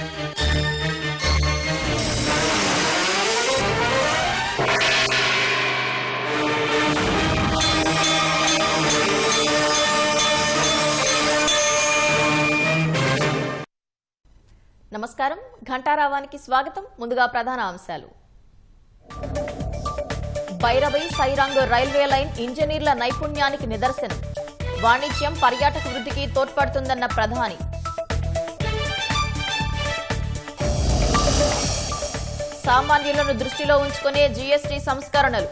నమస్కారం, ఘంటారావానికి స్వాగతం. ముందుగా ప్రధాన అంశాలు. భైరవై సైరాంగ్ రైల్వే లైన్ ఇంజనీర్ల నైపుణ్యానికి నిదర్శనం. వాణిజ్యం, పర్యాటక వృద్ధికి తోడ్పడుతుందన్న ప్రధాని. సామాన్యులను దృష్టిలో ఉంచుకునే జీఎస్టీ సంస్కరణలు.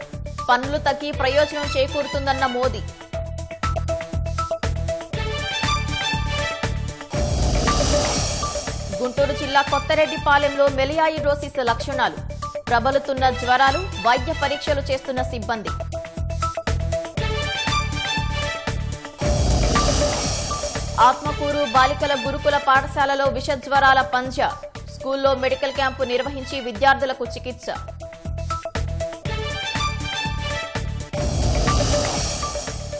పన్నులు తగ్గి ప్రయోజనం చేకూరుతుందన్న మోదీ. గుంటూరు జిల్లా కొత్తరెడ్డిపాలెంలో మెలియాయిడోసిస్ లక్షణాలు. ప్రబలుతున్న జ్వరాలు, వైద్య పరీక్షలు చేస్తున్న సిబ్బంది. ఆత్మకూరు బాలికల గురుకుల పాఠశాలలో విషజ్వరాల పంజా. స్కూల్లో మెడికల్ క్యాంపు నిర్వహించి విద్యార్థులకు చికిత్స.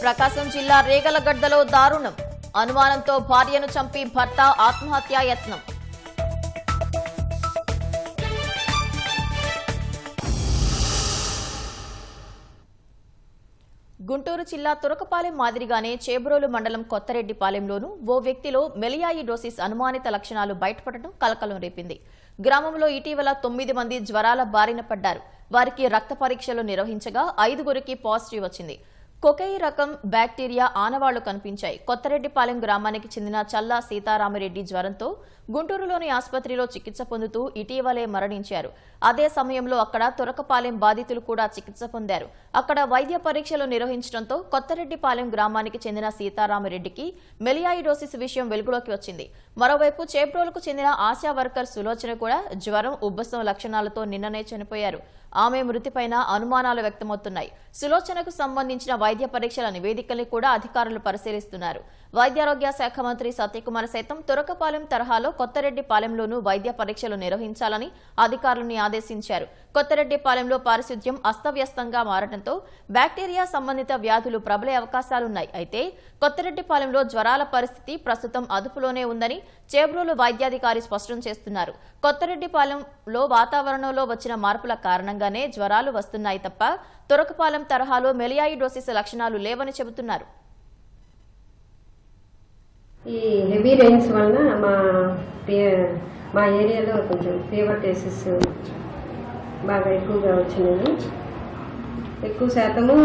ప్రకాశం జిల్లా రేగలగడ్డలో దారుణం. అనుమానంతో భార్యను చంపి భర్త ఆత్మహత్యాయత్నం. గుంటూరు జిల్లా తురకపాలెం మాదిరిగానే చేబ్రోలు మండలం కొత్తరెడ్డిపాలెంలోనూ ఓ వ్యక్తిలో మెలియాయిడోసిస్ అనుమానిత లక్షణాలు బయటపడటం కలకలం రేపింది. గ్రామంలో ఇటీవల 9 మంది జ్వరాల బారిన పడ్డారు. వారికి రక్త పరీక్షలు నిర్వహించగా 5గురికి పాజిటివ్ వచ్చింది. కొకై రకం బ్యాక్టీరియా ఆనవాళ్లు కనిపించాయి. కొత్తరెడ్డిపాలెం గ్రామానికి చెందిన చల్లా సీతారామిరెడ్డి జ్వరంతో గుంటూరులోని ఆసుపత్రిలో చికిత్స పొందుతూ ఇటీవలే మరణించారు. అదే సమయంలో అక్కడ తురకపాలెం బాధితులు కూడా చికిత్స పొందారు. అక్కడ వైద్య పరీక్షలు నిర్వహించడంతో కొత్తరెడ్డిపాలెం గ్రామానికి చెందిన సీతారామిరెడ్డికి మెలియాయిడోసిస్ విషయం వెలుగులోకి వచ్చింది. మరోవైపు చేబ్రోలుకు చెందిన ఆశా వర్కర్ సులోచన కూడా జ్వరం, ఉబ్బసం లక్షణాలతో నిన్ననే చనిపోయారు. ఆమె మృతిపైన అనుమానాలు వ్యక్తమవుతున్నాయి. సులోచనకు సంబంధించిన వైద్య పరీక్షల నివేదికల్ని కూడా అధికారులు పరిశీలిస్తున్నారు. వైద్యారోగ్య శాఖ మంత్రి సత్యకుమార్ సైతం తురకపాలెం తరహాలో కొత్తరెడ్డిపాలెంలోనూ వైద్య పరీక్షలు నిర్వహించాలని అధికారులను ఆదేశించారు. కొత్తరెడ్డిపాలెంలో పారిశుధ్యం అస్తవ్యస్తంగా మారడంతో బ్యాక్టీరియా సంబంధిత వ్యాధులు ప్రబలే అవకాశాలున్నాయి. అయితే కొత్తరెడ్డిపాలెంలో జ్వరాల పరిస్థితి ప్రస్తుతం అదుపులోనే ఉందని చేబ్రోలు వైద్యాధికారి స్పష్టం చేస్తున్నారు. కొత్తరెడ్డిపాలెంలో వాతావరణంలో వచ్చిన మార్పుల కారణంగానే జ్వరాలు వస్తున్నాయి తప్ప తురకపాలెం తరహాలో మెలియాయిడోసిస్ లక్షణాలు లేవని చెబుతున్నారు. ఈ హెవీ రెయిన్స్ వలన మా ఏరియాలో కొంచెం ఫీవర్ కేసెస్ బాగా ఎక్కువగా వచ్చినాయి. ఎక్కువ శాతము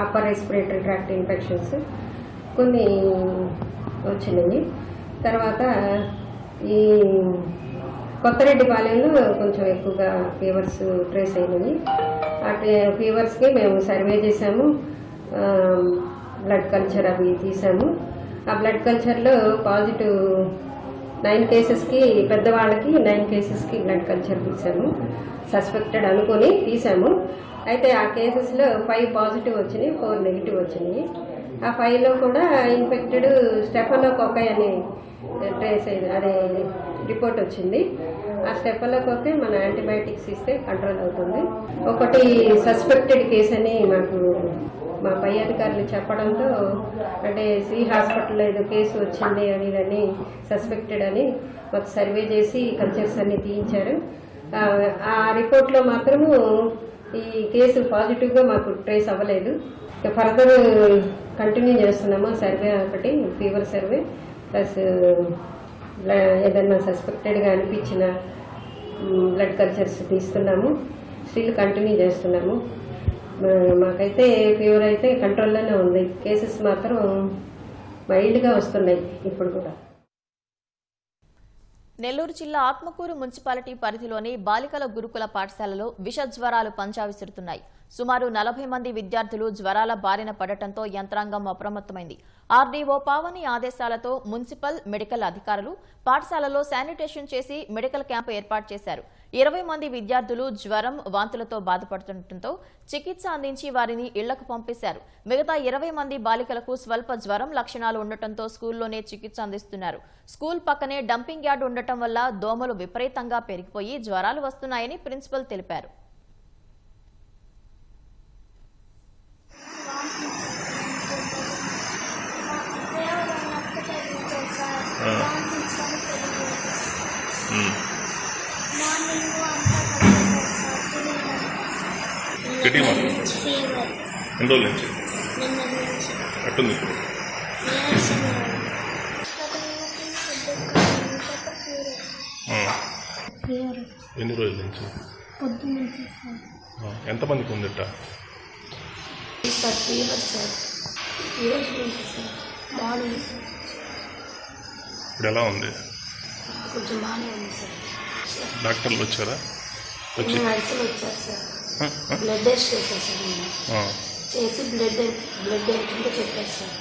అప్పర్ రెస్పిరేటరీ ట్రాక్ట్ ఇన్ఫెక్షన్స్ కొన్ని వచ్చినాయి. తర్వాత ఈ కొత్తరెడ్డిపాలెంలో కొంచెం ఎక్కువగా ఫీవర్స్ ట్రేస్ అయినాయి. ఆ ఫీవర్స్కి మేము సర్వే చేసాము, బ్లడ్ కల్చర్ అవి తీసాము. ఆ బ్లడ్ కల్చర్లో పాజిటివ్ 9 కేసెస్కి, పెద్దవాళ్ళకి 9 కేసెస్కి బ్లడ్ కల్చర్ తీసాము. సస్పెక్టెడ్ అనుకొని తీసాము. అయితే ఆ కేసెస్లో 5 పాజిటివ్ వచ్చినాయి, 4 నెగిటివ్ వచ్చినాయి. ఆ 5లో కూడా ఇన్ఫెక్టెడ్ స్టెఫలోకోకై అనే ట్రేస్ అనే రిపోర్ట్ వచ్చింది. ఆ స్టెఫలోకోకై మన యాంటీబయాటిక్స్ ఇస్తే కంట్రోల్ అవుతుంది. ఒకటి సస్పెక్టెడ్ కేసు అని మాకు మా పై అధికారులు చెప్పడంతో, అంటే సి హాస్పిటల్లో ఏదో కేసు వచ్చింది అని సస్పెక్టెడ్ అని మాకు సర్వే చేసి కల్చర్స్ అన్ని తీయించారు. ఆ రిపోర్ట్లో మాత్రము ఈ కేసు పాజిటివ్గా మాకు ట్రేస్ అవ్వలేదు. ఫర్దర్ కంటిన్యూ చేస్తున్నాము సర్వే, ఒకటి ఫీవర్ సర్వే ప్లస్ ఏదన్నా సస్పెక్టెడ్గా అనిపించిన బ్లడ్ కల్చర్స్ తీస్తున్నాము. స్టిల్ కంటిన్యూ చేస్తున్నాము. మాకైతే ఫీవర్ అయితే కంట్రోల్లోనే ఉంది. కేసెస్ మాత్రం మైల్డ్గా వస్తున్నాయి ఇప్పుడు కూడా. నెల్లూరు జిల్లా ఆత్మకూరు మున్సిపాలిటీ పరిధిలోని బాలికల గురుకుల పాఠశాలలో విష జ్వరాలు పంజా విసురుతున్నాయి. సుమారు 40 మంది విద్యార్థులు జ్వరాల బారిన పడటంతో యంత్రాంగం అప్రమత్తమైంది. ఆర్డీఓ పావని ఆదేశాలతో మున్సిపల్, మెడికల్ అధికారులు పాఠశాలలో శానిటేషన్ చేసి మెడికల్ క్యాంపు ఏర్పాటు చేశారు. 20 మంది విద్యార్థులు జ్వరం, వాంతులతో బాధపడుతుండటంతో చికిత్స అందించి వారిని ఇళ్లకు పంపేశారు. మిగతా 20 మంది బాలికలకు స్వల్ప జ్వరం లక్షణాలు ఉండటంతో స్కూల్లోనే చికిత్స అందిస్తున్నారు. స్కూల్ పక్కనే డంపింగ్ యార్డ్ ఉండటం వల్ల దోమలు విపరీతంగా పెరిగిపోయి జ్వరాలు వస్తున్నాయని ప్రిన్సిపల్ తెలిపారు. మార్నింగ్ అంతా ఫీవర్ ఎన్ని రోజుల నుంచి నిన్న నుంచి అట్టుంది ఇప్పుడు ఫీవర్ ఎన్ని రోజుల నుంచి పొద్దున్న నుంచి ఎంతమందికి ఉందిట సార్ ఫీవర్ సార్ ఈరోజు నుంచి సార్ మార్నింగ్ సార్ ఇప్పుడు ఎలా ఉంది కొంచెం బాగానే ఉంది సార్ డాక్టర్లు వచ్చారా వచ్చి నర్సులు వచ్చారు సార్ బ్లడ్ టెస్ట్ చేశారు సార్ నేను చేసి బ్లడ్ ఎంతుందో చెప్పారు సార్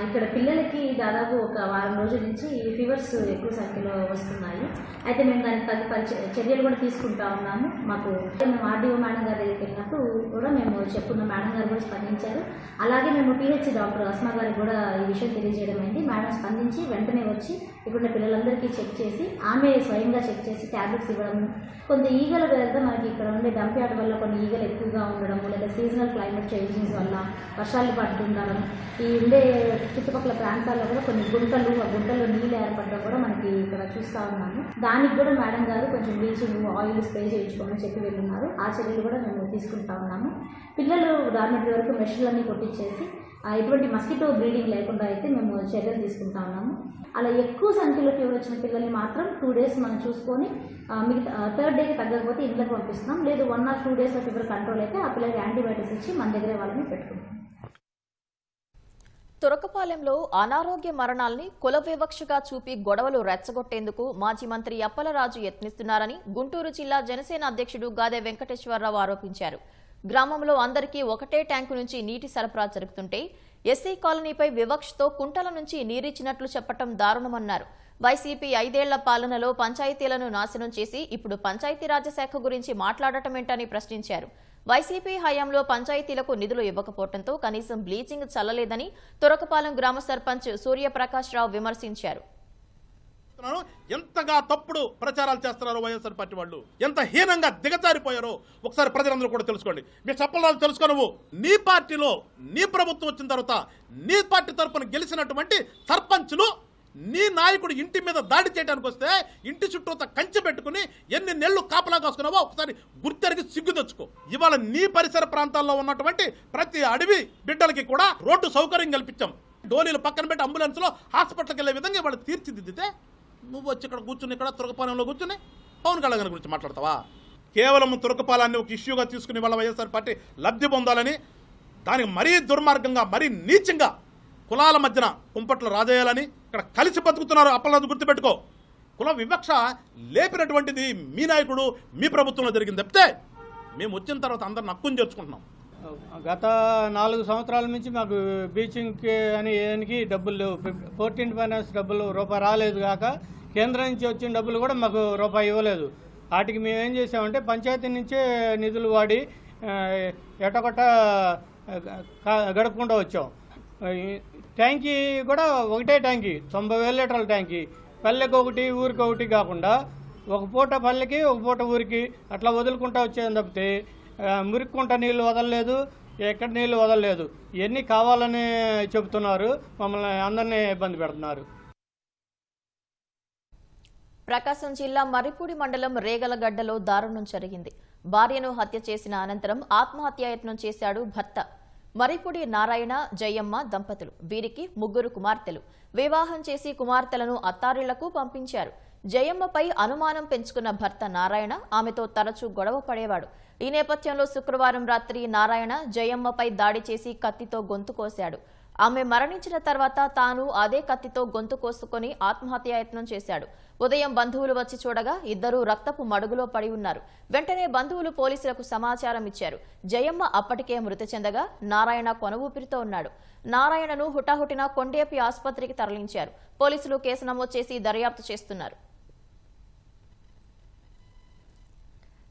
ఇక్కడ పిల్లలకి దాదాపు ఒక వారం రోజుల నుంచి ఫీవర్స్ ఎక్కువ సంఖ్యలో వస్తున్నాయి. అయితే మేము దానికి తదుపరి చర్యలు కూడా తీసుకుంటా ఉన్నాము. మేము ఆర్డీఓ మేడం గారి దగ్గరికి వెళ్ళినప్పుడు కూడా మేము చెప్పుకున్న మేడం గారు కూడా స్పందించారు. అలాగే మేము పిహెచ్సి డాక్టర్ అస్మా గారికి కూడా ఈ విషయం తెలియజేయడం అయింది. మేడం స్పందించి వెంటనే వచ్చి ఇప్పుడున్న పిల్లలందరికీ చెక్ చేసి ఆమె స్వయంగా చెక్ చేసి ట్యాబ్లెట్స్ ఇవ్వడం, కొంత ఈగల వల్ల మనకి ఇక్కడ ఉండే డంప్ యార్డ్ వల్ల కొన్ని ఈగలు ఎక్కువగా ఉండడము, లేదా సీజనల్ క్లైమేట్ చేంజింగ్స్ వల్ల వర్షాలు పడుతుండడం, ఈ ఉండే చుట్టుపక్కల ప్రాంతాల్లో కూడా కొన్ని గుంటలు, ఆ గుంటల్లో నీళ్ళు ఏర్పడడం కూడా మనకి ఇక్కడ చూస్తూ ఉన్నాము. దానికి కూడా మేడం గారు కొంచెం బ్లీచింగ్ ఆయిల్ స్ప్రే చేయించుకోమని చెప్పి వెళ్ళున్నారు. ఆ చర్యలు కూడా మేము తీసుకుంటా ఉన్నాము. పిల్లలు డార్మెటరీ వరకు మెషిన్లన్నీ కొట్టించేసి ఎటువంటి మస్కిటో బ్రీడింగ్ లేకుండా అయితే మేము చర్యలు తీసుకుంటా ఉన్నాము. అలా ఎక్కువ సంఖ్యలో ఫీవర్ వచ్చిన పిల్లల్ని మాత్రం 2 days మనం చూసుకొని మిగతా 3rd డేకి తగ్గకపోతే ఇంట్లోకి పంపిస్తున్నాం. లేదు 1 or 2 days ఫీవర్ కంట్రోల్ అయితే ఆ పిల్లలకి యాంటీబయాటిక్స్ ఇచ్చి మన దగ్గరే వాళ్ళని పెట్టుకుంటాం. తురకపాలెంలో అనారోగ్య మరణాల్ని కుల వివక్షగా చూపి గొడవలు రెచ్చగొట్టేందుకు మాజీ మంత్రి అప్పలరాజు యత్నిస్తున్నారని గుంటూరు జిల్లా జనసేన అధ్యక్షుడు గాదె వెంకటేశ్వరరావు ఆరోపించారు. గ్రామంలో అందరికీ ఒకటే ట్యాంకు నుంచి నీటి సరఫరా జరుగుతుంటే ఎస్సీ కాలనీపై వివక్షతో కుంటల నుంచి నీరిచ్చినట్లు చెప్పటం దారుణమన్నారు. వైసీపీ 5 ఏళ్ల పాలనలో పంచాయతీలను నాశనం చేసి ఇప్పుడు పంచాయతీరాజ్ శాఖ గురించి మాట్లాడటమేంటని ప్రశ్నించారు. వైసీపీ హయాంలో పంచాయతీలకు నిధులు ఇవ్వకపోవడంతో కనీసం బ్లీచింగ్ చల్లలేదని తురకపాలెం గ్రామ సర్పంచ్ సూర్యప్రకాష్ రావు విమర్శించారు. ఎంతగా తప్పుడు ప్రచారాలు చేస్తున్నారో వైఎస్ఆర్ పార్టీ వాళ్ళు, ఎంత హీనంగా దిగజారిపోయారో ఒకసారి ప్రజలందరూ కూడా తెలుసుకోండి. మీ చెప్పలేదు తెలుసుకో. నువ్వు నీ పార్టీలో నీ ప్రభుత్వం వచ్చిన తర్వాత నీ పార్టీ తరఫున గెలిచినటువంటి సర్పంచులు నీ నాయకుడు ఇంటి మీద దాడి చేయడానికి వస్తే ఇంటి చుట్టూత కంచె పెట్టుకుని ఎన్ని నెలలు కాపలా కాసుకున్నావో ఒకసారి గుర్తెరిగి సిగ్గు తెచ్చుకో. ఇవాళ నీ పరిసర ప్రాంతాల్లో ఉన్నటువంటి ప్రతి అడవి బిడ్డలకి కూడా రోడ్డు సౌకర్యం కల్పించాం. డోలీలు పక్కన పెట్టి అంబులెన్స్లో హాస్పిటల్కి వెళ్ళే విధంగా వాళ్ళు తీర్చిదిద్దితే నువ్వు వచ్చి ఇక్కడ కూర్చుని ఇక్కడ తురకపాలెంలో కూర్చుని పవన్ కళ్యాణ్ గురించి మాట్లాడతావా? కేవలం తురకపాలెన్ని ఒక ఇష్యూగా తీసుకుని వాళ్ళ వైఎస్ఆర్ పార్టీ లబ్ధి పొందాలని, దానికి మరీ దుర్మార్గంగా మరీ నీచంగా కులాల మధ్యన కుంపట్లు రాజేయాలని ఇక్కడ కలిసి బతుకుతున్నారు. అప్పలరాజు గుర్తుపెట్టుకో. కుల వివక్ష లేపినటువంటిది మీ నాయకుడు మీ ప్రభుత్వంలో జరిగింది తప్పితే మేము వచ్చిన తర్వాత అందరిని హక్కుని చేర్చుకుంటున్నాం. గత 4 సంవత్సరాల నుంచి మాకు బీచింగ్కి అని ఏనికి డబ్బులు లేవు. 14 ఫైనాన్స్ డబ్బులు రూపాయి రాలేదు కాక కేంద్రం నుంచి వచ్చిన డబ్బులు కూడా మాకు రూపాయి ఇవ్వలేదు. వాటికి మేము ఏం చేసామంటే పంచాయతీ నుంచే నిధులు వాడి ఎటకొట్ట గడుపుకుంటూ వచ్చాం. ట్యాంకీ కూడా ఒకటే ట్యాంకీ, 90,000 లీటర్ల ట్యాంకీ, పల్లెకి ఒకటి ఊరికి ఒకటి కాకుండా ఒక పూట పల్లెకి ఒక పూట ఊరికి అట్లా వదులుకుంటూ వచ్చేది తప్పితే మురిక్కుంట నీళ్లు వదలలేదు, ఎక్కడ నీళ్లు వదలలేదు. ఇవన్నీ కావాలని చెబుతున్నారు, మమ్మల్ని అందరినీ ఇబ్బంది పెడుతున్నారు. ప్రకాశం జిల్లా మర్రిపూడి మండలం రేగలగడ్డలో దారుణం జరిగింది. భార్యను హత్య చేసిన అనంతరం ఆత్మహత్యాయత్నం చేశాడు భర్త. మర్రిపూడి నారాయణ, జయమ్మ దంపతులు. వీరికి 3 కుమార్తెలు. వివాహం చేసి కుమార్తెలను అత్తారిళ్లకు పంపించారు. జయమ్మపై అనుమానం పెంచుకున్న భర్త నారాయణ ఆమెతో తరచూ గొడవ పడేవాడు. ఈ నేపథ్యంలో శుక్రవారం రాత్రి నారాయణ జయమ్మపై దాడి చేసి కత్తితో గొంతు కోశాడు. ఆమె మరణించిన తర్వాత తాను అదే కత్తితో గొంతు కోసుకుని ఆత్మహత్యాయత్నం చేశాడు. ఉదయం బంధువులు వచ్చి చూడగా ఇద్దరూ రక్తపు మడుగులో పడి ఉన్నారు. వెంటనే బంధువులు పోలీసులకు సమాచారం ఇచ్చారు. జయమ్మ అప్పటికే మృతి చెందగా నారాయణ కొన ఊపిరితో ఉన్నాడు. నారాయణను హుటాహుటిన కొండేపి ఆసుపత్రికి తరలించారు. పోలీసులు కేసు నమోదు చేసి దర్యాప్తు చేస్తున్నారు.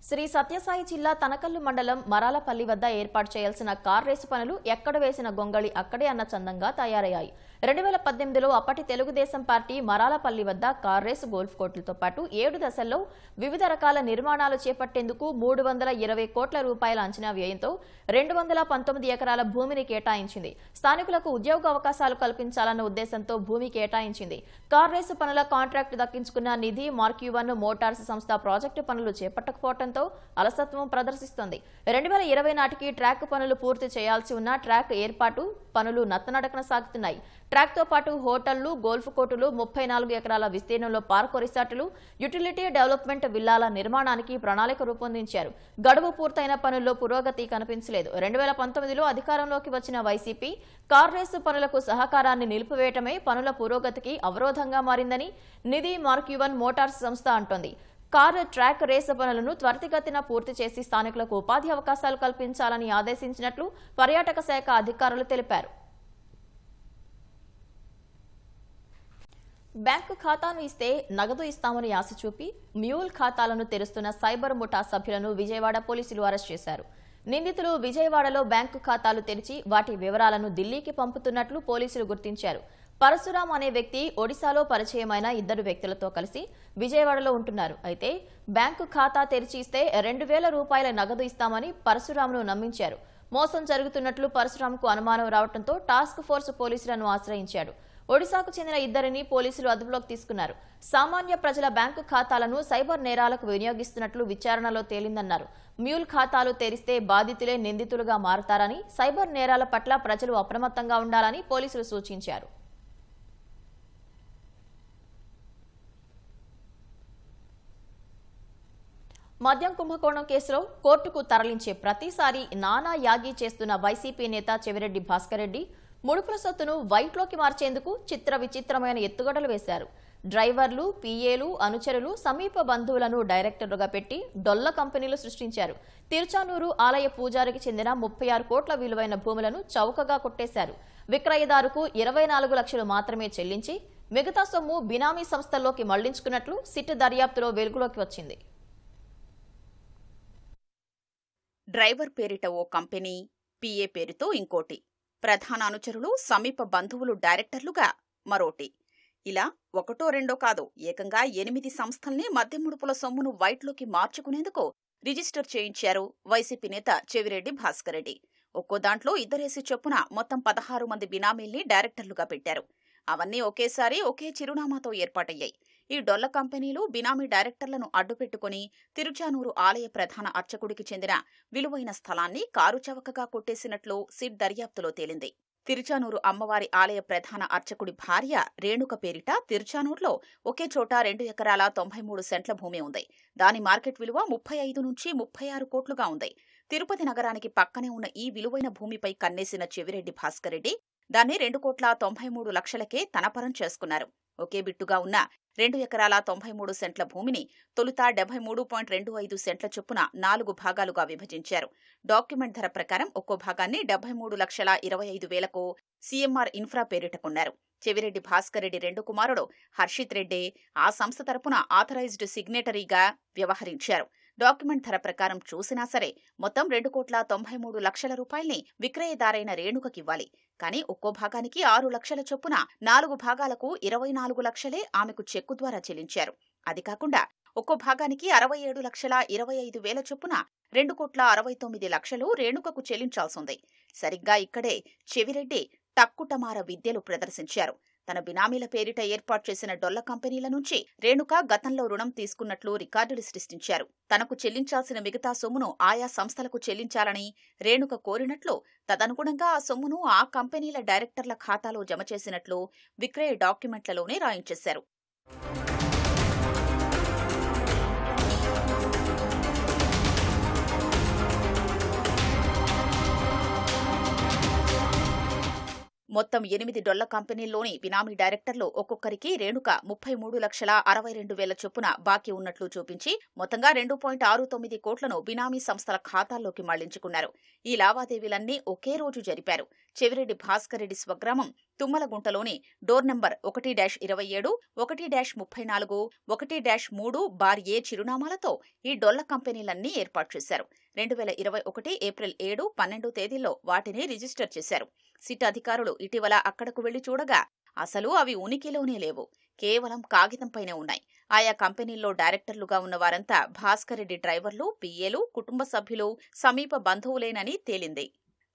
శ్రీ సత్యసాయి జిల్లా తనకల్లు మండలం మరాలపల్లి వద్ద ఏర్పాటు చేయాల్సిన కార్ రేసు పనులు ఎక్కడ వేసిన గొంగళి అక్కడే అన్న చందంగా తయారయ్యాయి. 2018లో అప్పటి తెలుగుదేశం పార్టీ మరాలపల్లి వద్ద కార్ రేసు గోల్ఫ్ కోర్టులతో పాటు 7 దశల్లో వివిధ రకాల నిర్మాణాలు చేపట్టేందుకు 320 కోట్ల రూపాయల అంచనా వ్యయంతో 219 ఎకరాల భూమిని కేటాయించింది. స్థానికులకు ఉద్యోగ అవకాశాలు కల్పించాలన్న ఉద్దేశంతో భూమి కేటాయించింది. కార్ రేసు పనుల కాంట్రాక్టు దక్కించుకున్న నిధి మార్క్-1 మోటార్స్ సంస్థ ప్రాజెక్టు పనులు చేపట్టకపోవడంతో అలసత్వం ప్రదర్శిస్తోంది. 2020 నాటికి ట్రాక్ పనులు పూర్తి చేయాల్సి ఉన్న ట్రాక్ ఏర్పాటు పనులు నత్తనడకన సాగుతున్నాయి. ట్రాక్ తో పాటు హోటళ్లు, గోల్ఫ్ కోర్టులు, 34 ఎకరాల విస్తీర్ణంలో పార్కు రిసార్టులు, యుటిలిటీ డెవలప్మెంట్ విల్లాల నిర్మాణానికి ప్రణాళిక రూపొందించారు. గడువు పూర్తయిన పనుల్లో పురోగతి కనిపించలేదు. 2019లో అధికారంలోకి వచ్చిన వైసీపీ కార్ రేసు పనులకు సహకారాన్ని నిలిపివేయటమే పనుల పురోగతికి అవరోధంగా మారిందని నిధి మార్క్-1 మోటార్స్ సంస్థ అంటోంది. కార్ ట్రాక్ రేసు పనులను త్వరితగతిన పూర్తి చేసి స్థానికులకు ఉపాధి అవకాశాలు కల్పించాలని ఆదేశించినట్లు పర్యాటక శాఖ అధికారులు తెలిపారు. బ్యాంకు ఖాతాను ఇస్తే నగదు ఇస్తామని ఆశ చూపి మ్యూల్ ఖాతాలను తెరుస్తున్న సైబర్ ముఠా సభ్యులను విజయవాడ పోలీసులు అరెస్ట్ చేశారు. నిందితులు విజయవాడలో బ్యాంకు ఖాతాలు తెరిచి వాటి వివరాలను ఢిల్లీకి పంపుతున్నట్లు పోలీసులు గుర్తించారు. పరశురాం అనే వ్యక్తి ఒడిశాలో పరిచయమైన 2 వ్యక్తులతో కలిసి విజయవాడలో ఉంటున్నారు. అయితే బ్యాంకు ఖాతా తెరిచి ఇస్తే 2000 రూపాయల నగదు ఇస్తామని పరశురాంను నమ్మించారు. మోసం జరుగుతున్నట్లు పరశురాంకు అనుమానం రావడంతో టాస్క్ ఫోర్స్ పోలీసులను ఆశ్రయించాడు. ఒడిశాకు చెందిన 2 పోలీసులు అదుపులోకి తీసుకున్నారు. సామాన్య ప్రజల బ్యాంకు ఖాతాలను సైబర్ నేరాలకు వినియోగిస్తున్నట్లు విచారణలో తేలిందన్నారు. మ్యూల్ ఖాతాలు తెరిస్తే బాధితులే నిందితులుగా మారతారని, సైబర్ నేరాల పట్ల ప్రజలు అప్రమత్తంగా ఉండాలని పోలీసులు సూచించారు. మద్యం కుంభకోణం కేసులో కోర్టుకు తరలించే ప్రతిసారి నానా యాగి చేస్తున్న వైసీపీ నేత చెవిరెడ్డి భాస్కర్ రెడ్డి ముడుపుల సొత్తును వైట్లోకి మార్చేందుకు చిత్ర విచిత్రమైన ఎత్తుగడలు వేశారు. డ్రైవర్లు, పీఏలు, అనుచరులు, సమీప బంధువులను డైరెక్టర్లుగా పెట్టి డొల్ల కంపెనీలు సృష్టించారు. తిరుచానూరు ఆలయ పూజారికి చెందిన 36 కోట్ల విలువైన భూములను చౌకగా కొట్టేశారు. విక్రయదారుకు 24 లక్షలు మాత్రమే చెల్లించి మిగతా సొమ్ము బినామీ సంస్థల్లోకి మళ్లించుకున్నట్లు సిట్ దర్యాప్తులో వెలుగులోకి వచ్చింది. డ్రైవర్ పేరిట ఓ కంపెనీ, పీఏ పేరుతో ఇంకోటి, ప్రధాన అనుచరులు, సమీప బంధువులు డైరెక్టర్లుగా మరోటి, ఇలా ఒకటో రెండో కాదు ఏకంగా 8 సంస్థల్ని మద్యం ముడుపుల సొమ్మును వైట్లోకి మార్చుకునేందుకు రిజిస్టర్ చేయించారు వైసీపీ నేత చెవిరెడ్డి భాస్కర్ రెడ్డి. ఒక్కో దాంట్లో 2 చొప్పున మొత్తం 16 మంది బినామీల్ని డైరెక్టర్లుగా పెట్టారు. అవన్నీ ఒకేసారి ఒకే చిరునామాతో ఏర్పాటయ్యాయి. ఈ డొల్ల కంపెనీలు బినామీ డైరెక్టర్లను అడ్డుపెట్టుకుని తిరుచానూరు ఆలయ ప్రధాన అర్చకుడికి చెందిన విలువైన స్థలాన్ని కారుచవకగా కొట్టేసినట్లు సిట్ దర్యాప్తులో తేలింది. తిరుచానూరు అమ్మవారి ఆలయ ప్రధాన అర్చకుడి భార్య రేణుక పేరిట తిరుచానూరులో ఒకే చోట 2 ఎకరాల 93 సెంట్ల భూమి ఉంది. దాని మార్కెట్ విలువ 35 నుంచి 36 కోట్లుగా ఉంది. తిరుపతి నగరానికి పక్కనే ఉన్న ఈ విలువైన భూమిపై కన్నేసిన చెవిరెడ్డి భాస్కర్ రెడ్డి దాన్ని 2,93 లక్షలకే తన పరం చేసుకున్నారు. ఒకే బిట్టుగా ఉన్న 2 ఎకరాల 93 సెంట్ల భూమిని తొలుత 73.25 సెంట్ల చొప్పున 4 భాగాలుగా విభజించారు. డాక్యుమెంట్ ధర ప్రకారం ఒక్కో భాగాన్ని 73,25,000కు సీఎంఆర్ ఇన్ఫ్రా పేరిట కొన్నారు. చెవిరెడ్డి భాస్కర్ రెడ్డి 2 కుమారుడు హర్షిత్ రెడ్డి ఆ సంస్థ తరపున ఆథరైజ్డ్ సిగ్నేటరీగా వ్యవహరించారు. డాక్యుమెంట్ ధర ప్రకారం చూసినా సరే మొత్తం 2,93 లక్షల రూపాయల్ని విక్రయదారైన రేణుకకివ్వాలి. కానీ ఒక్కో భాగానికి 6 లక్షల చొప్పున 4 భాగాలకు 24 లక్షలే ఆమెకు చెక్కు ద్వారా చెల్లించారు. అది కాకుండా ఒక్కో భాగానికి 67,25,000 చొప్పున 2,69 లక్షలు రేణుకకు చెల్లించాల్సింది. సరిగ్గా ఇక్కడే చెవిరెడ్డి టక్కుటమార విద్యలు ప్రదర్శించారు. తన బినామీల పేరిట ఏర్పాటు చేసిన డొల్ల కంపెనీల నుంచి రేణుక గతంలో రుణం తీసుకున్నట్లు రికార్డులు సృష్టించారు. తనకు చెల్లించాల్సిన మిగతా సొమ్మును ఆయా సంస్థలకు చెల్లించాలని రేణుక కోరినట్లు, తదనుగుణంగా ఆ సొమ్మును ఆ కంపెనీల డైరెక్టర్ల ఖాతాలో జమ చేసినట్లు విక్రయ డాక్యుమెంట్లలోనే రాయించేశారు. మొత్తం 8 డొల్ల కంపెనీల్లోని బినామీ డైరెక్టర్లు ఒక్కొక్కరికి రేణుక 33,62,000 చొప్పున బాకీ ఉన్నట్లు చూపించి మొత్తంగా 2.69 కోట్లను బినామీ సంస్థల ఖాతాల్లోకి మళ్లించుకున్నారు. ఈ లావాదేవీలన్నీ ఒకే రోజు జరిపారు. చెవిరెడ్డి భాస్కర్ రెడ్డి స్వగ్రామం తుమ్మలగుంటలోని డోర్ నంబర్ 1-27, 1-34, 1-3/A చిరునామాలతో ఈ డొల్ల కంపెనీలన్నీ ఏర్పాటు చేశారు. 2021 ఏప్రిల్ 7, 12 తేదీల్లో వాటిని రిజిస్టర్ చేశారు. సిట్ అధికారులు ఇటీవల అక్కడకు వెళ్లి చూడగా అసలు అవి ఉనికిలోనే లేవు, కేవలం కాగితంపైనే ఉన్నాయి. ఆయా కంపెనీల్లో డైరెక్టర్లుగా ఉన్న వారంతా భాస్కర్ రెడ్డి డ్రైవర్లు, పిఏలు, కుటుంబ సభ్యులు, సమీప బంధువులేనని తేలింది.